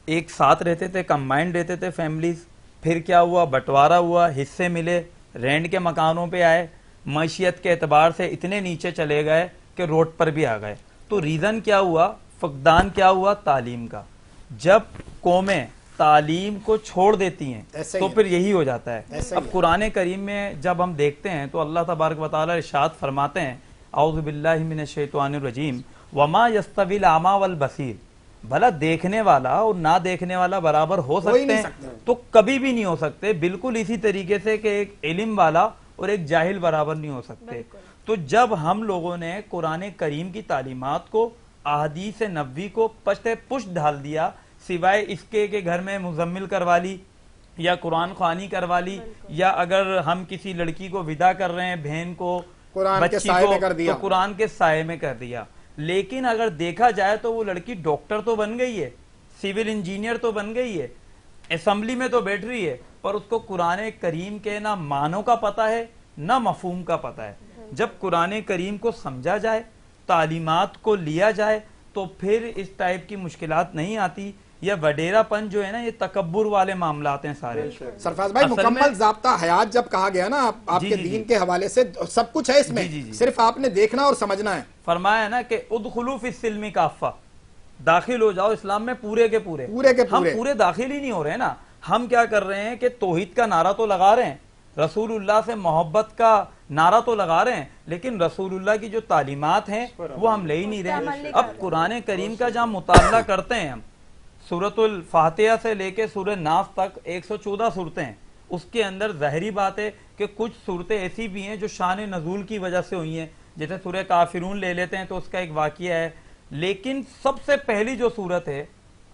ایک ساتھ رہتے تھے, کمبائنڈ رہتے تھے فیملیز, پھر کیا ہوا, بٹوارا ہوا, حصے ملے, رینٹ کے مکانوں پہ آئے, معیشت کے اعتبار سے اتنے نیچے چلے گئے کہ روڈ پر بھی آ گئے. تو ریزن کیا ہوا, فقدان کیا ہوا, تعلیم کا. جب قومیں تعلیم کو چھوڑ دیتی ہیں تو پھر یہی ہو جاتا ہے. اب قرآن کریم میں جب ہم دیکھتے ہیں تو اللہ تبارک و تعالی ارشاد فرماتے ہیں, اعوذ باللہ من الشیطان الرجیم, وما یستوی الاعمی والبصیر, بھلا دیکھنے والا اور نہ دیکھنے والا برابر ہو سکتے ہیں؟ تو کبھی بھی نہیں ہو سکتے. بالکل اسی طریقے سے کہ ایک علم والا اور ایک جاہل برابر نہیں ہو سکتے. تو جب ہم لوگوں نے قرآن کریم کی تعلیمات کو, احادیث نبوی کو پشتے پشت ڈال دیا, سوائے اس کے کہ گھر میں مزمل کروا لی یا قرآن خوانی کروا لی, یا اگر ہم کسی لڑکی کو ودا کر رہے ہیں, بہن کو, بچی کو, تو قرآن کے سائے میں کر دیا. لیکن اگر دیکھا جائے تو وہ لڑکی ڈاکٹر تو بن گئی ہے, سول انجینئر تو بن گئی ہے, اسمبلی میں تو بیٹھ رہی ہے, پر اس کو قرآن کریم کے نہ معنوں کا پتہ ہے نہ مفہوم کا پتہ ہے. جب قرآن کریم کو سمجھا جائے, تعلیمات کو لیا جائے, تو پھر اس ٹائپ کی مشکلات نہیں آتی. یہ وڈیرا پن جو ہے نا, یہ تکبر والے معاملات ہیں سارے. سرفراز بھائی مکمل ضابطہ حیات جب کہا گیا نا آپ کے دین کے حوالے سے, سب کچھ ہے اس میں, صرف آپ نے دیکھنا اور سمجھنا ہے. فرمایا نا کہ ادخلوا فی السلم کافہ, داخل ہو جاؤ اسلام میں پورے کے پورے. ہم پورے داخل ہی نہیں ہو رہے نا. ہم کیا کر رہے ہیں کہ توحید کا نعرہ تو لگا رہے ہیں, رسول اللہ سے محبت کا نعرہ تو لگا رہے ہیں, لیکن رسول اللہ کی جو تعلیمات ہیں وہ ہم لے ہی نہیں رہے. اب قرآن کریم کا جہاں مطالعہ کرتے ہیں ہم, سورۃ الفاتحہ سے لے کے سورہ ناس تک 114 صورتیں ہیں, اس کے اندر ظاہری بات ہے کہ کچھ صورتیں ایسی بھی ہیں جو شان نزول کی وجہ سے ہوئی ہیں. جیسے سورہ کافرون لے لیتے ہیں تو اس کا ایک واقعہ ہے, لیکن سب سے پہلی جو صورت ہے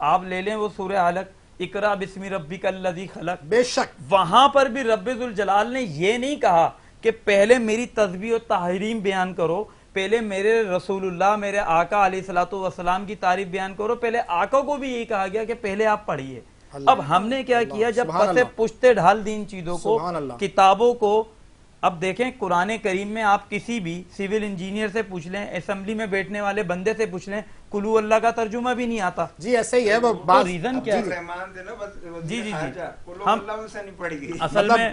آپ لے لیں وہ سورہ علق, اقرا بسم ربک الذی خلق. بے شک وہاں پر بھی رب ذوالجلال نے یہ نہیں کہا کہ پہلے میری تسبیح و تحریم بیان کرو, پہلے میرے رسول اللہ, میرے آقا علیہ الصلوۃ والسلام کی تعریف بیان کرو. پہلے آقا کو بھی یہی کہا گیا کہ پہلے آپ پڑھیے. اب ہم نے کیا کیا, جب پسے پشتے ڈھال دی ان چیزوں کو, کتابوں کو. اب دیکھیں قرآن کریم میں آپ کسی بھی سول انجینئر سے پوچھ لیں, اسمبلی میں بیٹھنے والے بندے سے پوچھ لیں, کلو اللہ کا ترجمہ بھی نہیں آتا. جی ایسے ہی ہے وہ ریزن کیا ہے. جی جی جی ہم اصل میں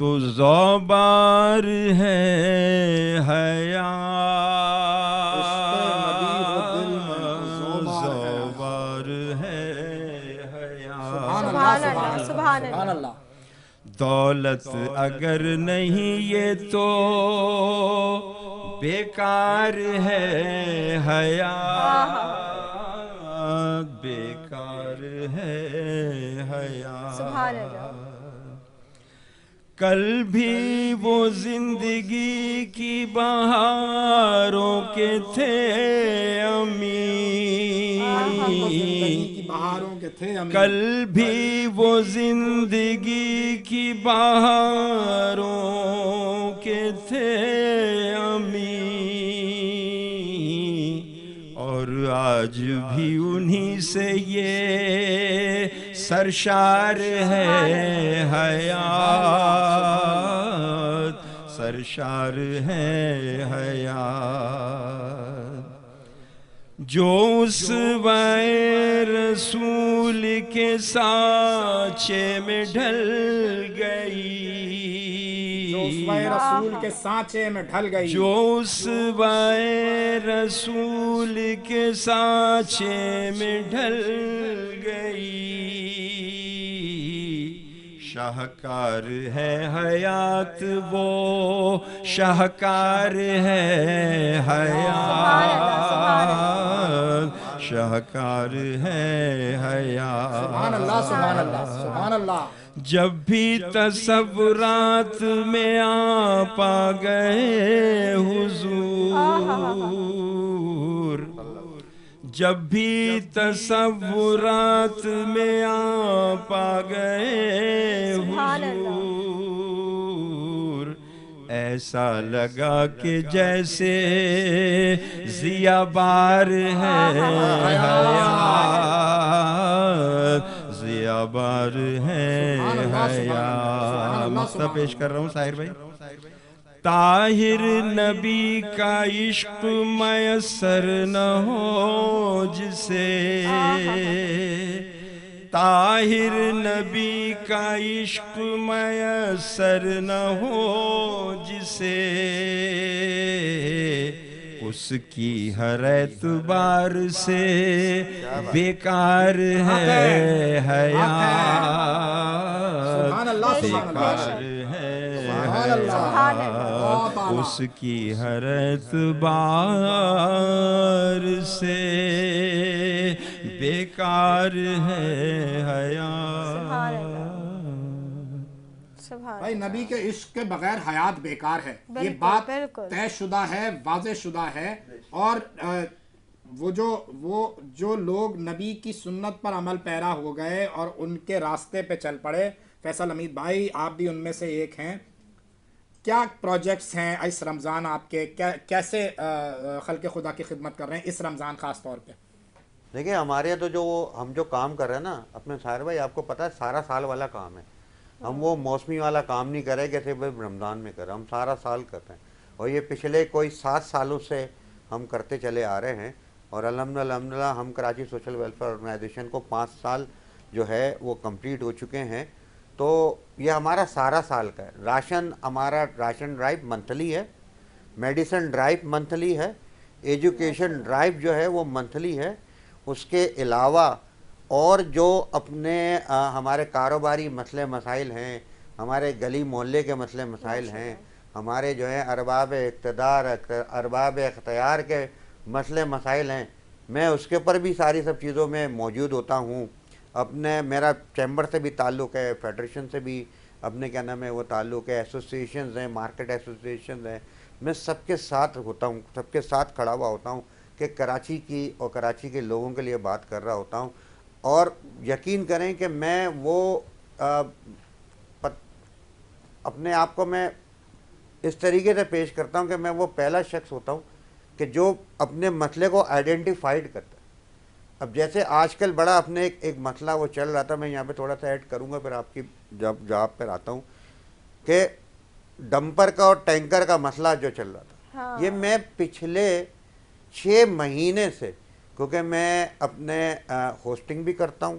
تو زوبار ہے حیا، زوبار ہے حیا. سبحان اللہ. دولت اگر نہیں یہ تو بیکار ہے حیا، بیکار ہے حیا. سبحان اللہ. کل بھی وہ زندگی کی بہاروں کے تھے امین، کل بھی وہ زندگی کی بہاروں کے تھے امین، اور آج بھی انہی سے یہ سرشار ہے حیات، سرشار ہے حیات. جو اسوۂ رسول کے سانچے میں ڈھل گئی، جو اسوۂ رسول کے سانچے میں ڈھل گئی، جو اسوۂ رسول کے سانچے میں ڈھل گئی، شاہکار ہے حیات وہ شاہکار ہے حیات، شاہکار ہے حیات. سبحان اللہ سبحان اللہ سبحان اللہ. جب بھی تصورات میں آپ آ گئے حضور، جب بھی تصورات میں آپ آ گئے حضور، ایسا لگا کہ جیسے ضیا بار ہے حیات، ضیا بار ہے حیات. مقطع پیش کر رہا ہوں ساحر بھائی. طاہر نبی کا عشق میسر نہ ہو جسے، طاہر نبی کا عشق میسر نہ ہو جسے، اس کی ہر اعتبار سے بیکار ہے حیات، بیکار ہے حیات، اس کی ہر اعتبار سے بیکار ہے حیات. بھائی نبی کے عشق کے بغیر حیات بیکار ہے، یہ بات طے شدہ ہے، واضح شدہ ہے. اور وہ جو لوگ نبی کی سنت پر عمل پیرا ہو گئے اور ان کے راستے پہ چل پڑے، فیصل حمید بھائی آپ بھی ان میں سے ایک ہیں، کیا پروجیکٹس ہیں اس رمضان آپ کے، کیسے خلق خدا کی خدمت کر رہے ہیں اس رمضان خاص طور پہ؟ دیکھیں ہمارے تو ہم جو کام کر رہے ہیں نا اپنے ساحر بھائی، آپ کو پتہ ہے سارا سال والا کام ہے. ہم وہ موسمی والا کام نہیں کرے کہ صرف رمضان میں کریں، ہم سارا سال کرتے ہیں. اور یہ پچھلے کوئی 7 سالوں سے ہم کرتے چلے آ رہے ہیں. اور الحمدللہ ہم کراچی سوشل ویلفیئر آرگنائزیشن کو 5 سال جو ہے وہ کمپلیٹ ہو چکے ہیں. تو یہ ہمارا سارا سال کا ہے. ہمارا راشن ڈرائیو منتھلی ہے، میڈیسن ڈرائیو منتھلی ہے، ایجوکیشن ڈرائیو جو ہے وہ منتھلی ہے. اس کے علاوہ اور جو اپنے ہمارے کاروباری مسئلے مسائل ہیں، ہمارے گلی محلے کے مسئلے مسائل ہیں، ہمارے جو ہے ارباب اقتدار ارباب اختیار کے مسئلے مسائل ہیں، میں اس کے پر بھی ساری سب چیزوں میں موجود ہوتا ہوں. میرا چیمبر سے بھی تعلق ہے، فیڈریشن سے بھی اپنے کیا نام ہے وہ تعلق ہے، ایسوسیشنز ہیں، مارکیٹ ایسوسیشنز ہیں. میں سب کے ساتھ ہوتا ہوں، سب کے ساتھ کھڑا ہوا ہوتا ہوں کہ کراچی کی اور کراچی کے لوگوں کے لیے بات کر رہا ہوتا ہوں. اور یقین کریں کہ میں وہ اپنے آپ کو میں اس طریقے سے پیش کرتا ہوں کہ میں وہ پہلا شخص ہوتا ہوں کہ جو اپنے مسئلے کو آئیڈینٹیفائڈ کرتا ہے. اب جیسے آج کل بڑا اپنے ایک مسئلہ وہ چل رہا تھا، میں یہاں پہ تھوڑا سا ایڈ کروں گا پھر آپ کی جواب پر آتا ہوں، کہ ڈمپر کا اور ٹینکر کا مسئلہ جو چل رہا تھا. یہ میں پچھلے 6 مہینے سے، کیونکہ میں اپنے ہوسٹنگ بھی کرتا ہوں،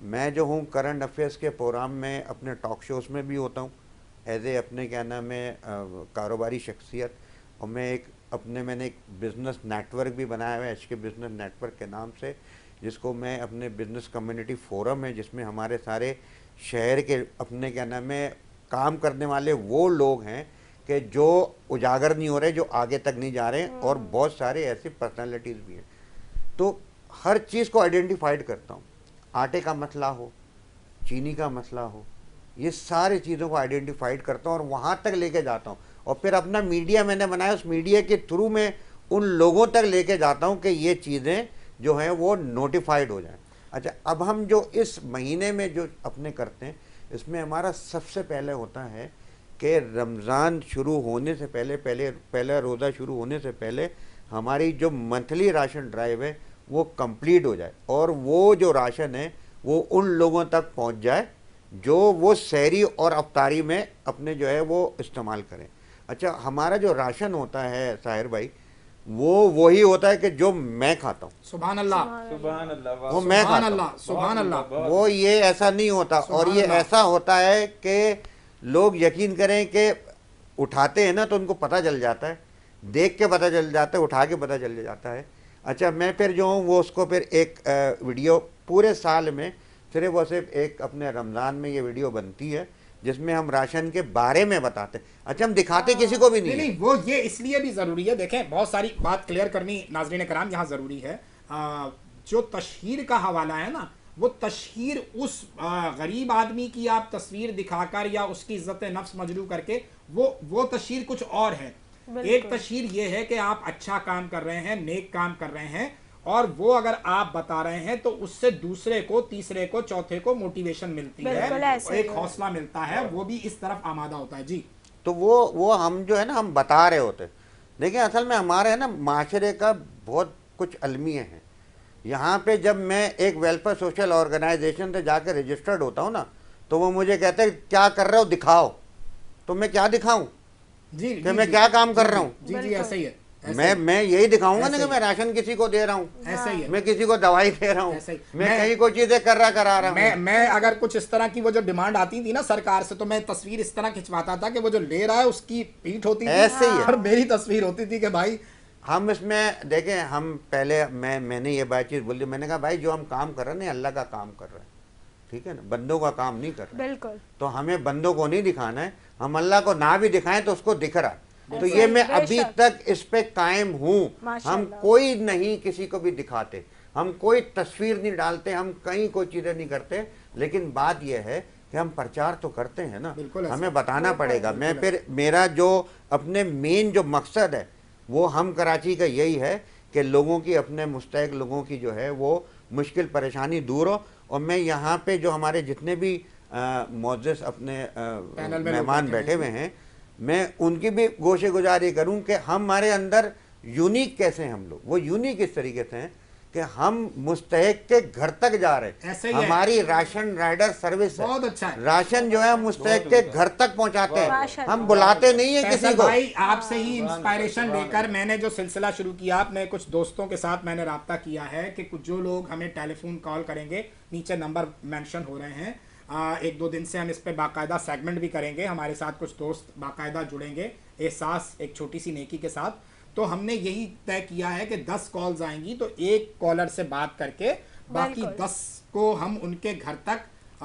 میں جو ہوں کرنٹ افیئرس کے پروگرام میں اپنے ٹاک شوز میں بھی ہوتا ہوں، ایز اے اپنے کیا نام ہے کاروباری شخصیت، اور میں نے ایک بزنس نیٹ ورک بھی بنایا ہوا ہے ایچ کے بزنس نیٹ ورک کے نام سے، جس کو میں اپنے بزنس کمیونٹی فورم ہے، جس میں ہمارے سارے شہر کے اپنے کیا نام ہے کام کرنے والے وہ لوگ ہیں کہ جو اجاگر نہیں ہو رہے، جو آگے تک نہیں جا رہے ہیں، اور بہت سارے ایسی پرسنالٹیز بھی ہیں. تو ہر چیز کو آئیڈینٹیفائڈ کرتا ہوں، آٹے کا مسئلہ ہو، چینی کا مسئلہ ہو، یہ ساری چیزوں کو آئیڈینٹیفائڈ کرتا ہوں اور وہاں تک لے کے جاتا ہوں. اور پھر اپنا میڈیا میں نے بنایا، اس میڈیا کے تھرو میں ان لوگوں تک لے کے جاتا ہوں کہ یہ چیزیں جو ہیں وہ نوٹیفائڈ ہو جائیں. اچھا، اب ہم جو اس مہینے میں جو اپنے کرتے ہیں، اس میں ہمارا سب سے پہلے ہوتا ہے کہ رمضان شروع ہونے سے پہلے روزہ شروع ہونے سے پہلے ہماری جو منتھلی راشن ڈرائیو ہے وہ کمپلیٹ ہو جائے، اور وہ جو راشن ہے وہ ان لوگوں تک پہنچ جائے جو وہ سحری اور افطاری میں اپنے جو ہے وہ استعمال کریں. اچھا، ہمارا جو راشن ہوتا ہے طاہر بھائی، وہی ہوتا ہے کہ جو میں کھاتا ہوں. سبحان اللہ، سبحان اللہ، وہ میں کھاتا ہوں. سبحان اللہ. وہ یہ ایسا نہیں ہوتا، اور یہ ایسا ہوتا ہے کہ لوگ یقین کریں کہ اٹھاتے ہیں نا تو ان کو پتہ چل جاتا ہے، دیکھ کے پتہ چل جاتا ہے، اٹھا کے پتہ چل جاتا ہے. اچھا، میں پھر جو ہوں وہ اس کو پھر ایک ویڈیو پورے سال میں صرف اور صرف ایک اپنے رمضان میں یہ ویڈیو بنتی ہے جس میں ہم راشن کے بارے میں بتاتے ہیں. اچھا، ہم دکھاتے کسی کو بھی نہیں، وہ یہ اس لیے بھی ضروری ہے. دیکھیں، بہت ساری بات کلیئر کرنی ناظرین کرام یہاں ضروری ہے. جو تشہیر کا حوالہ ہے نا، وہ تشہیر اس غریب آدمی کی آپ تصویر دکھا کر یا اس کی عزت نفس مجروح کر کے، وہ تشہیر کچھ اور ہے. ایک تشہیر یہ ہے کہ آپ اچھا کام کر رہے ہیں، نیک کام کر رہے ہیں، اور وہ اگر آپ بتا رہے ہیں تو اس سے دوسرے کو، تیسرے کو، چوتھے کو موٹیویشن ملتی ہے، ایک حوصلہ ملتا ہے، وہ بھی اس طرف آمادہ ہوتا ہے. جی، تو وہ ہم جو ہے نا ہم بتا رہے ہوتے. دیکھیں، اصل میں ہمارے ہے نا معاشرے کا بہت کچھ المیہ ہیں. یہاں پہ جب میں ایک ویلفیئر سوشل آرگنائزیشن سے جا کے رجسٹرڈ ہوتا ہوں نا، تو وہ مجھے کہتے ہیں کیا کر رہے ہو، دکھاؤ. تو میں کیا دکھاؤں کہ میں کیا کام کر رہا ہوں؟ جی جی، ایسا ہی ہے. میں یہی دکھاؤں گا نا کہ میں راشن کسی کو دے رہا ہوں، ایسا ہی ہے. میں کسی کو دوائی دے رہا ہوں، میں کہیں کوئی چیزیں کرا رہا ہوں. میں اگر کچھ اس طرح کی وہ جو ڈیمانڈ آتی تھی نا سرکار سے، تو میں تصویر اس طرح کھنچواتا تھا کہ وہ جو لے رہا ہے اس کی پیٹھ ہوتی تھی، ایسے ہی ہے. اور میری تصویر ہوتی تھی کہ بھائی ہم اس میں دیکھیں، ہم پہلے میں نے یہ بات چیز بولی، میں نے کہا بھائی جو ہم کام کر رہے ہیں اللہ کا کام کر رہے ہیں، ٹھیک ہے نا، بندوں کا کام نہیں کر رہے. بالکل. تو ہمیں بندوں کو نہیں دکھانا ہے، ہم اللہ کو نہ بھی دکھائیں تو اس کو دکھ رہا ہے. تو یہ میں ابھی تک اس پہ قائم ہوں. ہم کوئی نہیں کسی کو بھی دکھاتے، ہم کوئی تصویر نہیں ڈالتے، ہم کہیں کوئی چیزیں نہیں کرتے. لیکن بات یہ ہے کہ ہم پرچار تو کرتے ہیں نا، ہمیں بتانا پڑے گا. میں پھر میرا جو اپنے مین جو مقصد ہے وہ ہم کراچی کا یہی ہے کہ لوگوں کی، اپنے مستحق لوگوں کی جو ہے وہ مشکل پریشانی دور ہو. اور میں یہاں پہ جو ہمارے جتنے بھی معزز اپنے مہمان بیٹھے ہوئے ہیں، میں ان کی بھی گوشے گزاری کروں کہ ہمارے اندر یونیک کیسے ہیں ہم لوگ. وہ یونیک اس طریقے سے ہیں کہ ہم مستحق کے گھر تک جا رہے ہیں. ہماری راشن رائڈر سروس ہے، بہت اچھا ہے. راشن جو ہے مستحق کے گھر تک پہنچاتے ہیں، ہم بلاتے نہیں ہیں کسی کو. بھائی، آپ سے ہی انسپائریشن لے کر میں نے جو سلسلہ شروع کیا، اپنے کچھ دوستوں کے ساتھ میں نے رابطہ کیا ہے کہ کچھ جو لوگ ہمیں ٹیلی فون کال کریں گے، نیچے نمبر مینشن ہو رہے ہیں، ایک دو دن سے ہم اس پہ باقاعدہ سیگمنٹ بھی کریں گے. ہمارے ساتھ کچھ دوست باقاعدہ جڑیں گے احساس ایک چھوٹی سی نیکی کے ساتھ. تو ہم نے یہی طے کیا ہے کہ 10 کالز آئیں گی تو ایک کالر سے بات کر کے باقی 10 کو ہم ان کے گھر تک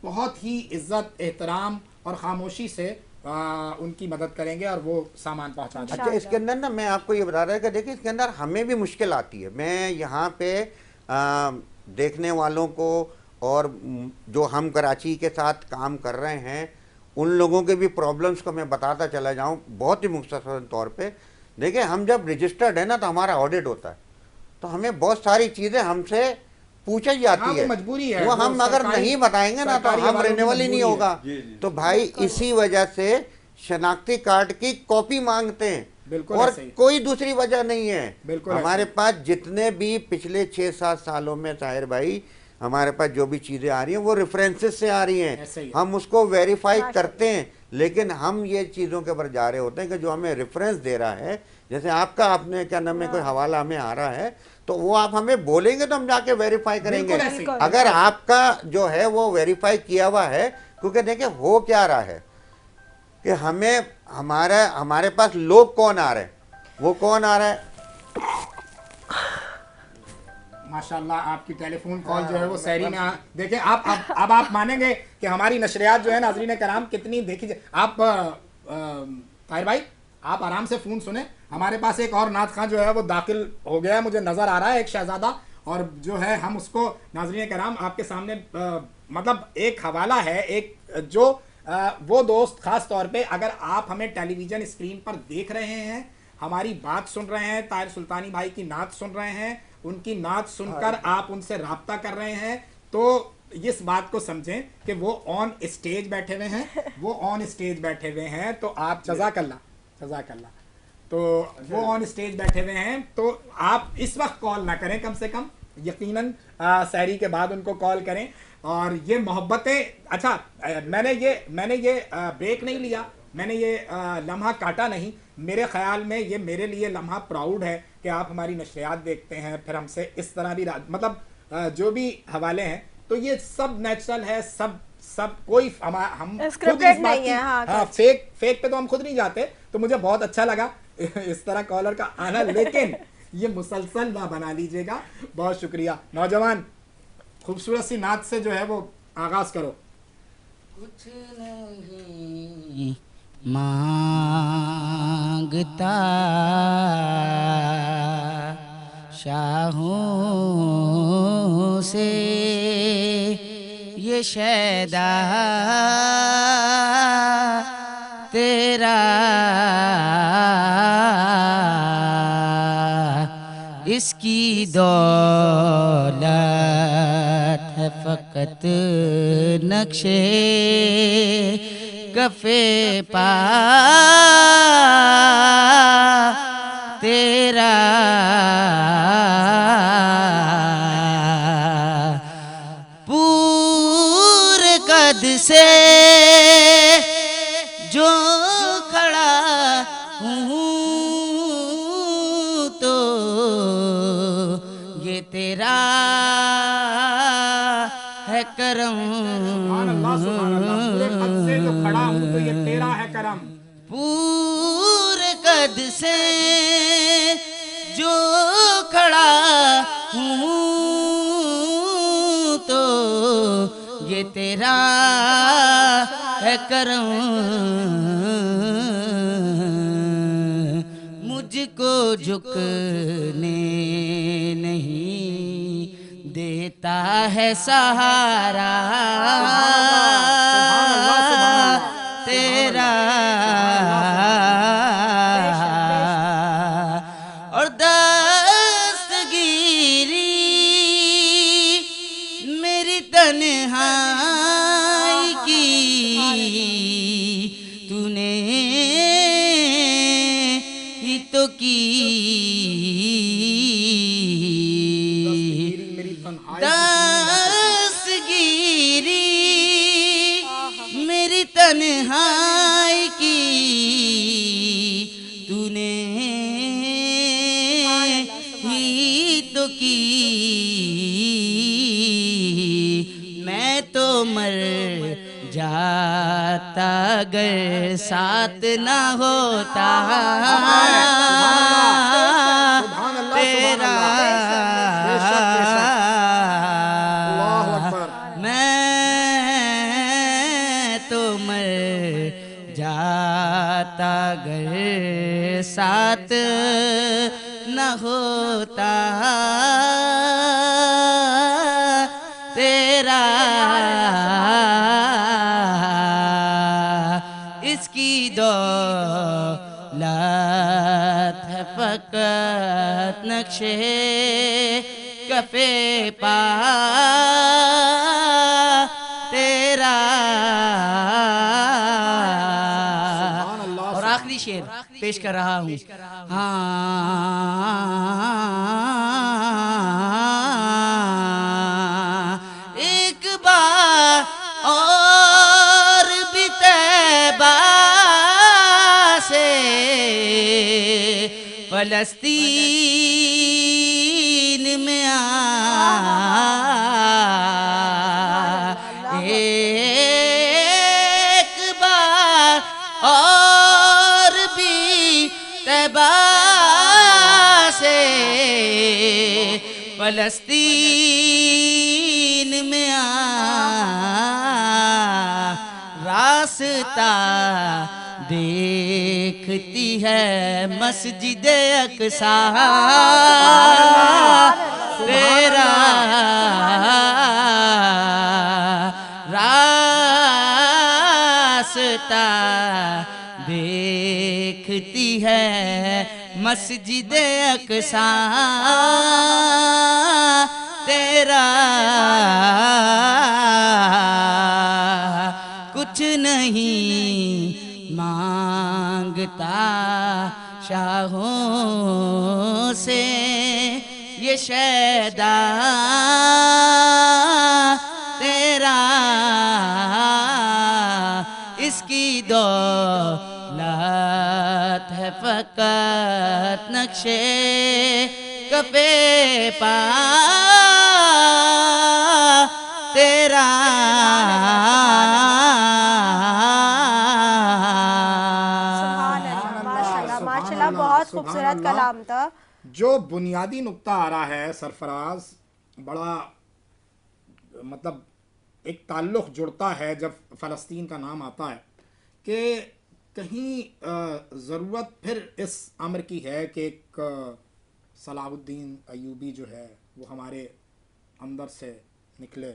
بہت ہی عزت، احترام اور خاموشی سے ان کی مدد کریں گے اور وہ سامان پہنچا دیں گے. اچھا، اس کے اندر نا میں آپ کو یہ بتا رہا کہ دیکھیں، اس کے اندر ہمیں بھی مشکل آتی ہے. میں یہاں پہ دیکھنے والوں کو اور جو ہم کراچی کے ساتھ کام کر رہے ہیں ان لوگوں کے بھی پرابلمز کو میں بتاتا چلا جاؤں بہت ہی مختصر طور پہ. دیکھیں، ہم جب رجسٹرڈ ہے نا تو ہمارا آڈٹ ہوتا ہے، تو ہمیں بہت ساری چیزیں ہم سے پوچھی جاتی ہے. مجبوری ہے، وہ ہم اگر نہیں بتائیں گے نا تو ہم رینیول ہی نہیں ہوگا. تو بھائی اسی وجہ سے شناختی کارڈ کی کاپی مانگتے ہیں، اور کوئی دوسری وجہ نہیں ہے. ہمارے پاس جتنے بھی پچھلے 6-7 سالوں میں طاہر بھائی ہمارے پاس جو بھی چیزیں آ رہی ہیں وہ ریفرنسز سے آ رہی ہیں، ہم اس کو ویریفائی کرتے ہیں. لیکن ہم یہ چیزوں کے اوپر جا رہے ہوتے ہیں کہ جو ہمیں ریفرنس دے رہا ہے، جیسے آپ کا آپ نے کیا نام ہے کوئی حوالہ ہمیں آ رہا ہے تو وہ آپ ہمیں بولیں گے تو ہم جا کے ویریفائی کریں گے. اگر آپ کا جو ہے وہ ویریفائی کیا ہوا ہے، کیونکہ دیکھیں ہو کیا رہا ہے کہ ہمارے پاس لوگ کون آ رہے ہیں, وہ کون آ رہا ہے. ماشاءاللہ آپ کی ٹیلی فون کال جو ہے وہ سحری میں دیکھیں اب آپ مانیں گے کہ ہماری نشریات جو ہے ناظرین کرام کتنی دیکھیے. آپ طاہر بھائی آپ آرام سے فون سنیں. ہمارے پاس ایک اور نعت خواں جو ہے وہ داخل ہو گیا ہے, مجھے نظر آ رہا ہے, ایک شہزادہ, اور جو ہے ہم اس کو ناظرین کرام آپ کے سامنے مطلب ایک حوالہ ہے, ایک جو وہ دوست خاص طور پہ اگر آپ ہمیں ٹیلی ویژن اسکرین پر دیکھ رہے ہیں, ہماری بات سن رہے ہیں, طاہر سلطانی بھائی کی نعت سن رہے ہیں, ان کی نعت سن کر آپ ان سے رابطہ کر رہے ہیں, تو اس بات کو سمجھیں کہ وہ آن اسٹیج بیٹھے ہوئے ہیں, وہ آن اسٹیج بیٹھے ہوئے ہیں, تو آپ جزاک اللہ, تو وہ آن اسٹیج بیٹھے ہوئے ہیں, تو آپ اس وقت کال نہ کریں, کم سے کم یقیناً سحری کے بعد ان کو کال کریں. اور یہ محبتیں, اچھا میں نے یہ بریک نہیں لیا, میں نے یہ لمحہ کاٹا نہیں. میرے خیال میں یہ میرے لیے لمحہ پراؤڈ ہے کہ آپ ہماری نشریات دیکھتے ہیں, پھر ہم سے اس طرح بھی مطلب جو بھی حوالے ہیں, تو یہ سب نیچرل ہے, سب کوئی ہم خود اس بات کی فیک پہ تو ہم خود نہیں جاتے. تو مجھے بہت اچھا لگا اس طرح کالر کا آنا, لیکن یہ مسلسل نہ بنا لیجیے گا. بہت شکریہ. نوجوان خوبصورت سی نعت سے جو ہے وہ آغاز کرو. کچھ نہیں مانگتا شاہوں سے یہ شیدا تیرا, اس کی دولت ہے فقط نقشے کفے پا تیرا, پورے قد سے جو کھڑا ہوں تو یہ تیرا ہے کرم, پورے قد سے جو کھڑا ہوں تو یہ تیرا ہے کرم, پورے قد سے جو کھڑا ہوں تو یہ تیرا ہے کرم, مجھ کو جھکنے نہیں دیتا ہے سہارا تیرا, اور دستگیری میری تنہائی کی تو نے ہی تو کی, دستگیری میری تنہائی کی تو نے ہی تو کی, میں تو مر جاتا اگر ساتھ نہ ہوتا تیرا, میں تو مر جاتا اگر ساتھ نہ ہوتا تیرا, اس کی دولت ہے فقط نقشے کفے پا تیرا, اور آخری شعر پیش کر رہا ہوں. ایک بار اور بھی طیبہ سے فلسطین میں ایک بار فلسطین میں راستہ دیکھتی ہے مسجد اقصیٰ تیرا راستہ دیکھتی ہے مسجد اقصیٰ تیرا کچھ نہیں مانگتا شاہوں سے یہ شیدا تیرا اس کی دولت ہے فقط نقشے کفے پا تیرا ماشاءاللہ بہت خوبصورت کلام تھا. جو بنیادی نقطہ آ رہا ہے سرفراز، بڑا مطلب ایک تعلق جڑتا ہے جب فلسطین کا نام آتا ہے کہ کہیں ضرورت پھر اس امر کی ہے کہ ایک صلاح الدین ایوبی جو ہے وہ ہمارے اندر سے نکلے.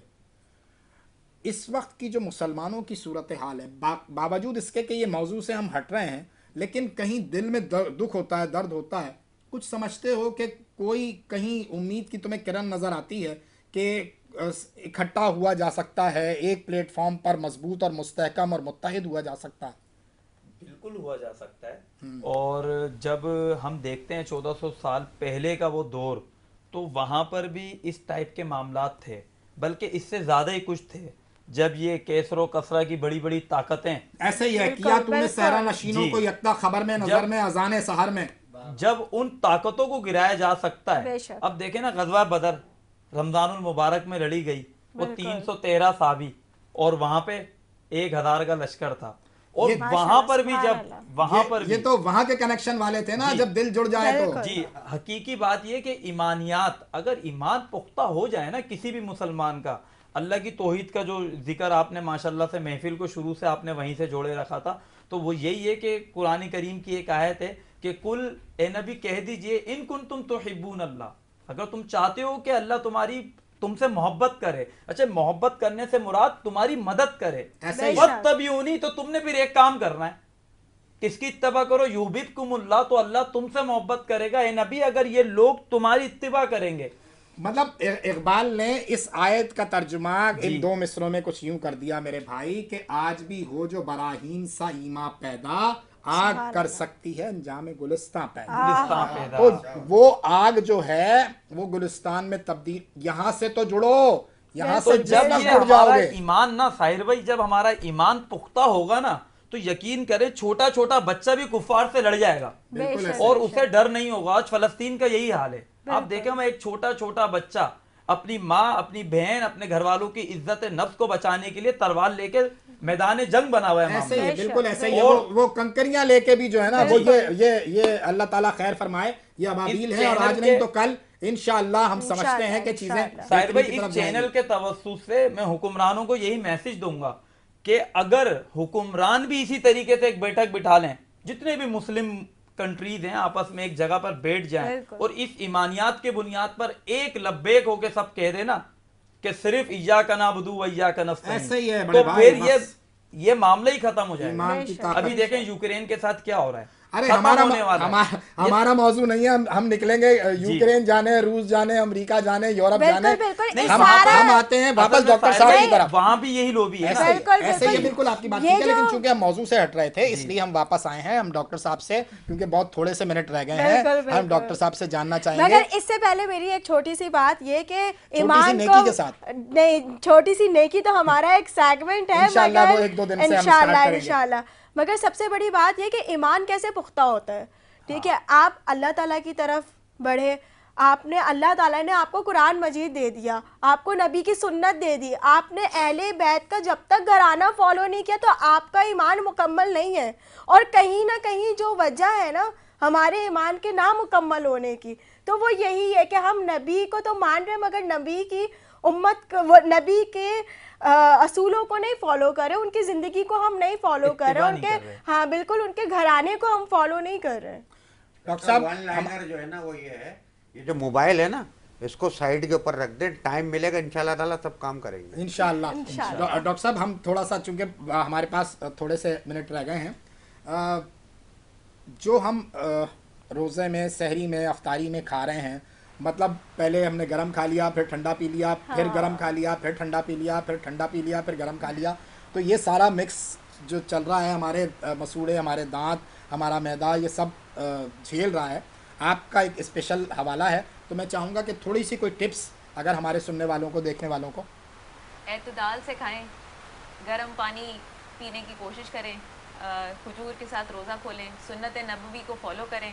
اس وقت کی جو مسلمانوں کی صورتحال ہے، باوجود اس کے کہ یہ موضوع سے ہم ہٹ رہے ہیں، لیکن کہیں دل میں دکھ ہوتا ہے، درد ہوتا ہے. کچھ سمجھتے ہو کہ کوئی کہیں امید کی تمہیں کرن نظر آتی ہے کہ اکٹھا ہوا جا سکتا ہے، ایک پلیٹ فارم پر مضبوط اور مستحکم اور متحد ہوا جا سکتا ہے؟ بالکل ہوا جا سکتا ہے. اور جب ہم دیکھتے ہیں 1400 سال پہلے کا وہ دور، تو وہاں پر بھی اس ٹائپ کے معاملات تھے، بلکہ اس سے زیادہ ہی کچھ تھے. جب یہ کیسر و کسرا کی بڑی بڑی طاقتیں ایسے ہی ہے کیا تو نے صحرا نشینوں کو یکتا خبر میں نظر میں اذان سحر میں، جب ان طاقتوں کو گرایا جا سکتا ہے. اب دیکھیں نا، غزوہ بدر رمضان المبارک میں لڑی گئی، وہ 313 صحابی اور وہاں پہ 1000 کا لشکر تھا. اور وہاں پر بھی جب وہاں پر یہ تو وہاں کے کنیکشن والے تھے نا، جب دل جڑ جائے تو جی حقیقی بات یہ کہ ایمانیات، اگر ایمان پختہ ہو جائے نا کسی بھی مسلمان کا، اللہ کی توحید کا جو ذکر آپ نے ماشاءاللہ سے محفل کو شروع سے آپ نے وہیں سے جوڑے رکھا تھا، تو وہ یہی ہے کہ قرآن کریم کی ایک آیت ہے کہ کل اے نبی کہہ دیجئے ان کنتم تحبون اللہ، اگر تم چاہتے ہو کہ اللہ تم سے محبت کرے. اچھا، محبت کرنے سے مراد تمہاری مدد کرے. وَاتَّبِعُونِی، تو تم نے پھر ایک کام کرنا ہے، کس کی اتباع کرو؟ یُحْبِبْکُمُ اللہ، تو اللہ تم سے محبت کرے گا. اے نبی اگر یہ لوگ تمہاری اتباع کریں گے. مطلب اقبال نے اس آیت کا ترجمہ ان 2 مصروں میں کچھ یوں کر دیا میرے بھائی کہ آج بھی ہو جو براہین سا ایماں پیدا، آگ کر سکتی ہے انجام گلستان پیدا. تو وہ آگ جو ہے وہ گلستان میں تبدیل، یہاں سے تو جڑو، یہاں سے جب یہ ہمارا ایمان نا ساحر بھائی، جب ہمارا ایمان پختہ ہوگا نا، تو یقین کریں چھوٹا چھوٹا بچہ بھی کفار سے لڑ جائے گا اور اسے ڈر نہیں ہوگا. آج فلسطین کا یہی حال ہے. آپ دیکھیں، میں ایک چھوٹا چھوٹا بچہ اپنی ماں، اپنی بہن، اپنے گھر والوں کی عزت نفس کو بچانے کے لیے تلوار لے کے میدان جنگ بنا ہوا ہے. ایسے ہی بالکل ایسے ہی وہ کنکریاں لے کے بھی جو ہے نا، وہ یہ اللہ تعالیٰ خیر فرمائے، یہ ابابیل ہے، اور آج نہیں تو کل انشاءاللہ ہم سمجھتے ہیں کہ چیزیں. ساحر بھائی، اس چینل کے توسط سے میں حکمرانوں کو یہی میسج دوں گا کہ اگر حکمران بھی اسی طریقے سے ایک بیٹھک بٹھا لیں، جتنے بھی مسلم کنٹریز ہیں آپس میں ایک جگہ پر بیٹھ جائیں اور اس ایمانیات کے بنیاد پر ایک لبیک ہو کے سب کہہ دینا کہ صرف ایاک نعبد و ایاک نستعین، تو پھر یہ معاملہ ہی ختم ہو جائے گا. ابھی دیکھیں یوکرین کے ساتھ کیا ہو رہا ہے. ارے ہمارا موضوع نہیں ہے، ہم نکلیں گے یوکرین جانے، روس جانے، امریکہ جانے، یورپ جانے، ہم آتے ہیں واپس ڈاکٹر صاحب کی طرف. وہاں بھی یہی لوبی ہے. ایسے ہی بالکل آپ کی بات ٹھیک ہے، لیکن چونکہ ہم موضوع سے ہٹ رہے تھے اس لیے ہم واپس آئے ہیں. ہم ڈاکٹر صاحب سے، کیونکہ بہت تھوڑے سے منٹ رہ گئے ہیں، ہم ڈاکٹر صاحب سے جاننا چاہیں گے. مگر اس سے پہلے میری ایک چھوٹی سی بات یہ کہ ایمان کو نہیں، چھوٹی سی نیکی تو ہمارا ایک سیگمنٹ ہے، انشاءاللہ. مگر سب سے بڑی بات یہ کہ ایمان کیسے پختہ ہوتا ہے. ٹھیک ہے، آپ اللہ تعالیٰ کی طرف بڑھے، آپ نے اللہ تعالیٰ نے آپ کو قرآن مجید دے دیا، آپ کو نبی کی سنت دے دی، آپ نے اہل بیت کا جب تک گھرانہ فالو نہیں کیا تو آپ کا ایمان مکمل نہیں ہے. اور کہیں نہ کہیں جو وجہ ہے نا ہمارے ایمان کے نامکمل ہونے کی. تو وہ یہی ہے کہ ہم نبی کو تو مان رہے ہیں مگر نبی کی امت نبی کے اصولوں کو نہیں فالو کر رہے, ان کی زندگی کو ہم نہیں فالو کر رہے, ان کے ہاں بالکل ان کے گھرانے کو ہم فالو نہیں کر رہے. ڈاکٹر صاحب ون لائنر جو ہے نا وہ یہ ہے, یہ جو موبائل ہے نا اس کو سائڈ کے اوپر رکھ دیں, ٹائم ملے گا انشاءاللہ تعالیٰ سب کام کریں گے انشاءاللہ. ڈاکٹر صاحب ہم تھوڑا سا, چونکہ ہمارے پاس تھوڑے سے منٹ رہ گئے ہیں, جو ہم روزے میں, سحری میں, افطاری میں کھا رہے ہیں, مطلب پہلے ہم نے گرم کھا لیا, پھر ٹھنڈا پی لیا, پھر گرم کھا لیا, پھر ٹھنڈا پی لیا, پھر ٹھنڈا پی لیا, پھر گرم کھا لیا, تو یہ سارا مکس جو چل رہا ہے, ہمارے مسوڑے, ہمارے دانت, ہمارا معدہ, یہ سب جھیل رہا ہے. آپ کا ایک اسپیشل حوالہ ہے, تو میں چاہوں گا کہ تھوڑی سی کوئی ٹپس اگر ہمارے سننے والوں کو, دیکھنے والوں کو. اعتدال سے کھائیں, گرم پانی پینے کی کوشش کریں, کھجور کے ساتھ روزہ کھولیں, سنت نبوی کو فالو کریں,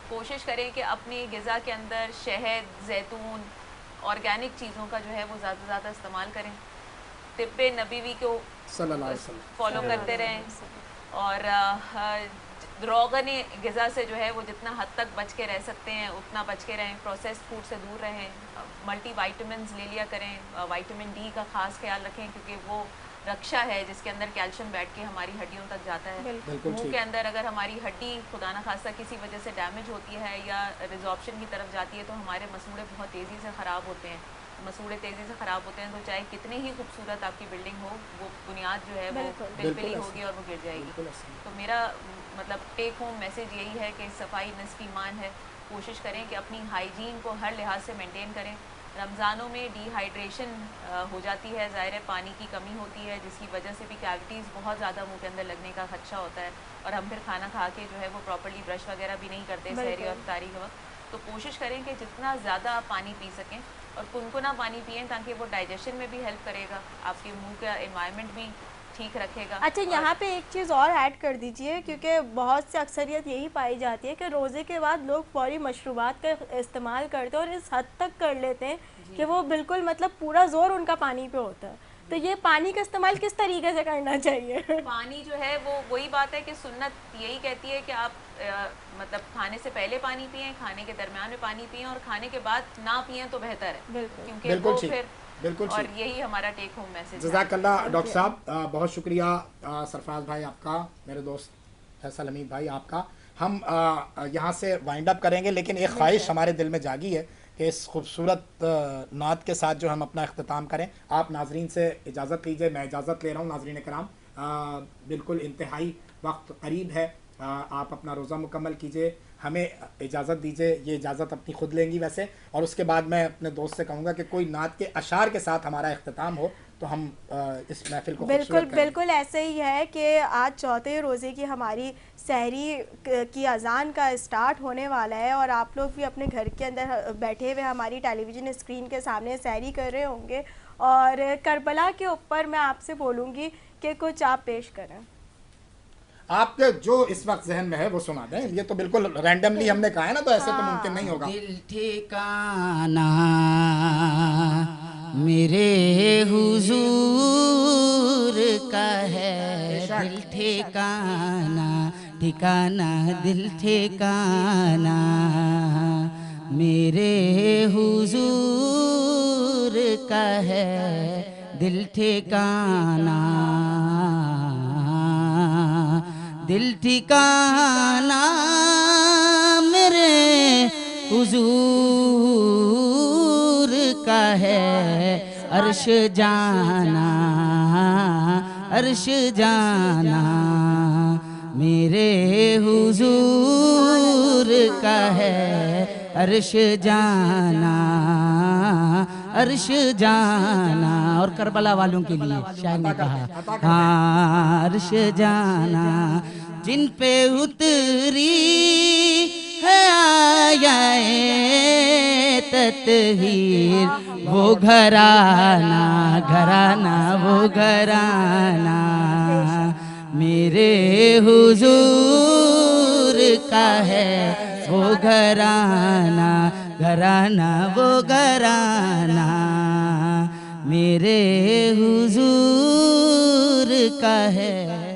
کوشش کریں کہ اپنی غذا کے اندر شہد, زیتون, آرگینک چیزوں کا جو ہے وہ زیادہ سے زیادہ استعمال کریں, طب نبوی کو فالو کرتے رہیں, اور روغن غذا سے جو ہے وہ جتنا حد تک بچ کے رہ سکتے ہیں اتنا بچ کے رہیں, پروسیسڈ فوڈ سے دور رہیں, ملٹی وائٹامنز لے لیا کریں, وائٹامن ڈی کا خاص خیال رکھیں کیونکہ وہ رکشا ہے جس کے اندر کیلشیم بیٹھ کے ہماری ہڈیوں تک جاتا ہے. منہ کے اندر اگر ہماری ہڈی خدا نہ خواستہ کسی وجہ سے ڈیمیج ہوتی ہے یا ریزارپشن کی طرف جاتی ہے تو ہمارے مسوڑے بہت تیزی سے خراب ہوتے ہیں. مسوڑے تیزی سے خراب ہوتے ہیں تو چاہے کتنی ہی خوبصورت آپ کی بلڈنگ ہو, وہ بنیاد جو ہے وہ پلپلی ہوگی اور وہ گر جائے گی. تو میرا مطلب ٹیک ہوم میسیج یہی ہے کہ صفائی نصف ایمان ہے. کوشش کریں کہ اپنی ہائیجین کو ہر لحاظ سے مینٹین کریں. رمضانوں میں ڈی ہائیڈریشن ہو جاتی ہے, ظاہر ہے پانی کی کمی ہوتی ہے جس کی وجہ سے بھی کیوٹیز بہت زیادہ منہ کے اندر لگنے کا خدشہ ہوتا ہے, اور ہم پھر کھانا کھا کے جو ہے وہ پراپرلی برش وغیرہ بھی نہیں کرتے سحری اور افطاری کے وقت. تو کوشش کریں کہ جتنا زیادہ آپ پانی پی سکیں, اور کنکنا پانی پئیں تاکہ وہ ڈائجیشن میں بھی ہیلپ کرے گا, آپ کے منہ کا انوائرمنٹ بھی ٹھیک رکھے گا. اچھا یہاں پہ ایک چیز اور ایڈ کر دیجئے, کیونکہ بہت سے اکثریت یہی پائی جاتی ہے کہ روزے کے بعد لوگ فوری مشروبات کا استعمال کرتے ہیں اور اس حد تک کر لیتے ہیں کہ وہ بالکل مطلب پورا زور ان کا پانی پہ ہوتا ہے. تو یہ پانی کا استعمال کس طریقے سے کرنا چاہیے؟ پانی جو ہے وہ وہی بات ہے کہ سنت یہی کہتی ہے کہ آپ مطلب کھانے سے پہلے پانی پئیں, کھانے کے درمیان میں پانی پئیں, اور کھانے کے بعد نہ پئیں تو بہتر ہے, کیونکہ وہ پھر بالکل. اور یہی ہمارا ٹیک ہوم میسج. جزاک اللہ ڈاکٹر صاحب, بہت شکریہ سرفراز بھائی آپ کا, میرے دوست فیصل حمید بھائی آپ کا. ہم یہاں سے وائنڈ اپ کریں گے, لیکن ایک خواہش ہمارے دل میں جاگی ہے کہ اس خوبصورت نعت کے ساتھ جو ہم اپنا اختتام کریں. آپ ناظرین سے اجازت لیجئے, میں اجازت لے رہا ہوں. ناظرین کرام, بالکل انتہائی وقت قریب ہے, آپ اپنا روزہ مکمل کیجئے, ہمیں اجازت دیجئے. یہ اجازت اپنی خود لیں گی ویسے, اور اس کے بعد میں اپنے دوست سے کہوں گا کہ کوئی نعت کے اشعار کے ساتھ ہمارا اختتام ہو تو ہم اس محفل کو بالکل ایسے ہی ہے کہ آج چوتھے روزے کی ہماری سحری کی اذان کا اسٹارٹ ہونے والا ہے, اور آپ لوگ بھی اپنے گھر کے اندر بیٹھے ہوئے ہماری ٹیلی ویژن اسکرین کے سامنے سحری کر رہے ہوں گے, اور کربلا کے اوپر میں آپ سے بولوں گی کہ کچھ آپ پیش کریں. آپ کے جو اس وقت ذہن میں ہے وہ سنا دیں. یہ تو بالکل رینڈملی ہم نے کہا ہے نا, تو ایسے تو ممکن نہیں ہوگا. دل ٹھکانا میرے حضور کا ہے, دل ٹھکانا, ٹھکانا دل ٹھکانا میرے حضور کا ہے, دل ٹھکانا, دل ٹھکانا میرے حضور کا ہے, عرش جانا, عرش جانا میرے حضور کا ہے, عرش جانا, عرش جانا. اور کربلا والوں کے لیے شاعر نے کہا, ہاں عرش جانا جن پہ اتری ہے آیائے تطہیر, وہ گھرانا, گھرانا وہ گھرانا میرے حضور کا ہے, وہ گھرانا, گھرانا وہ گھرانا میرے حضور کا ہے.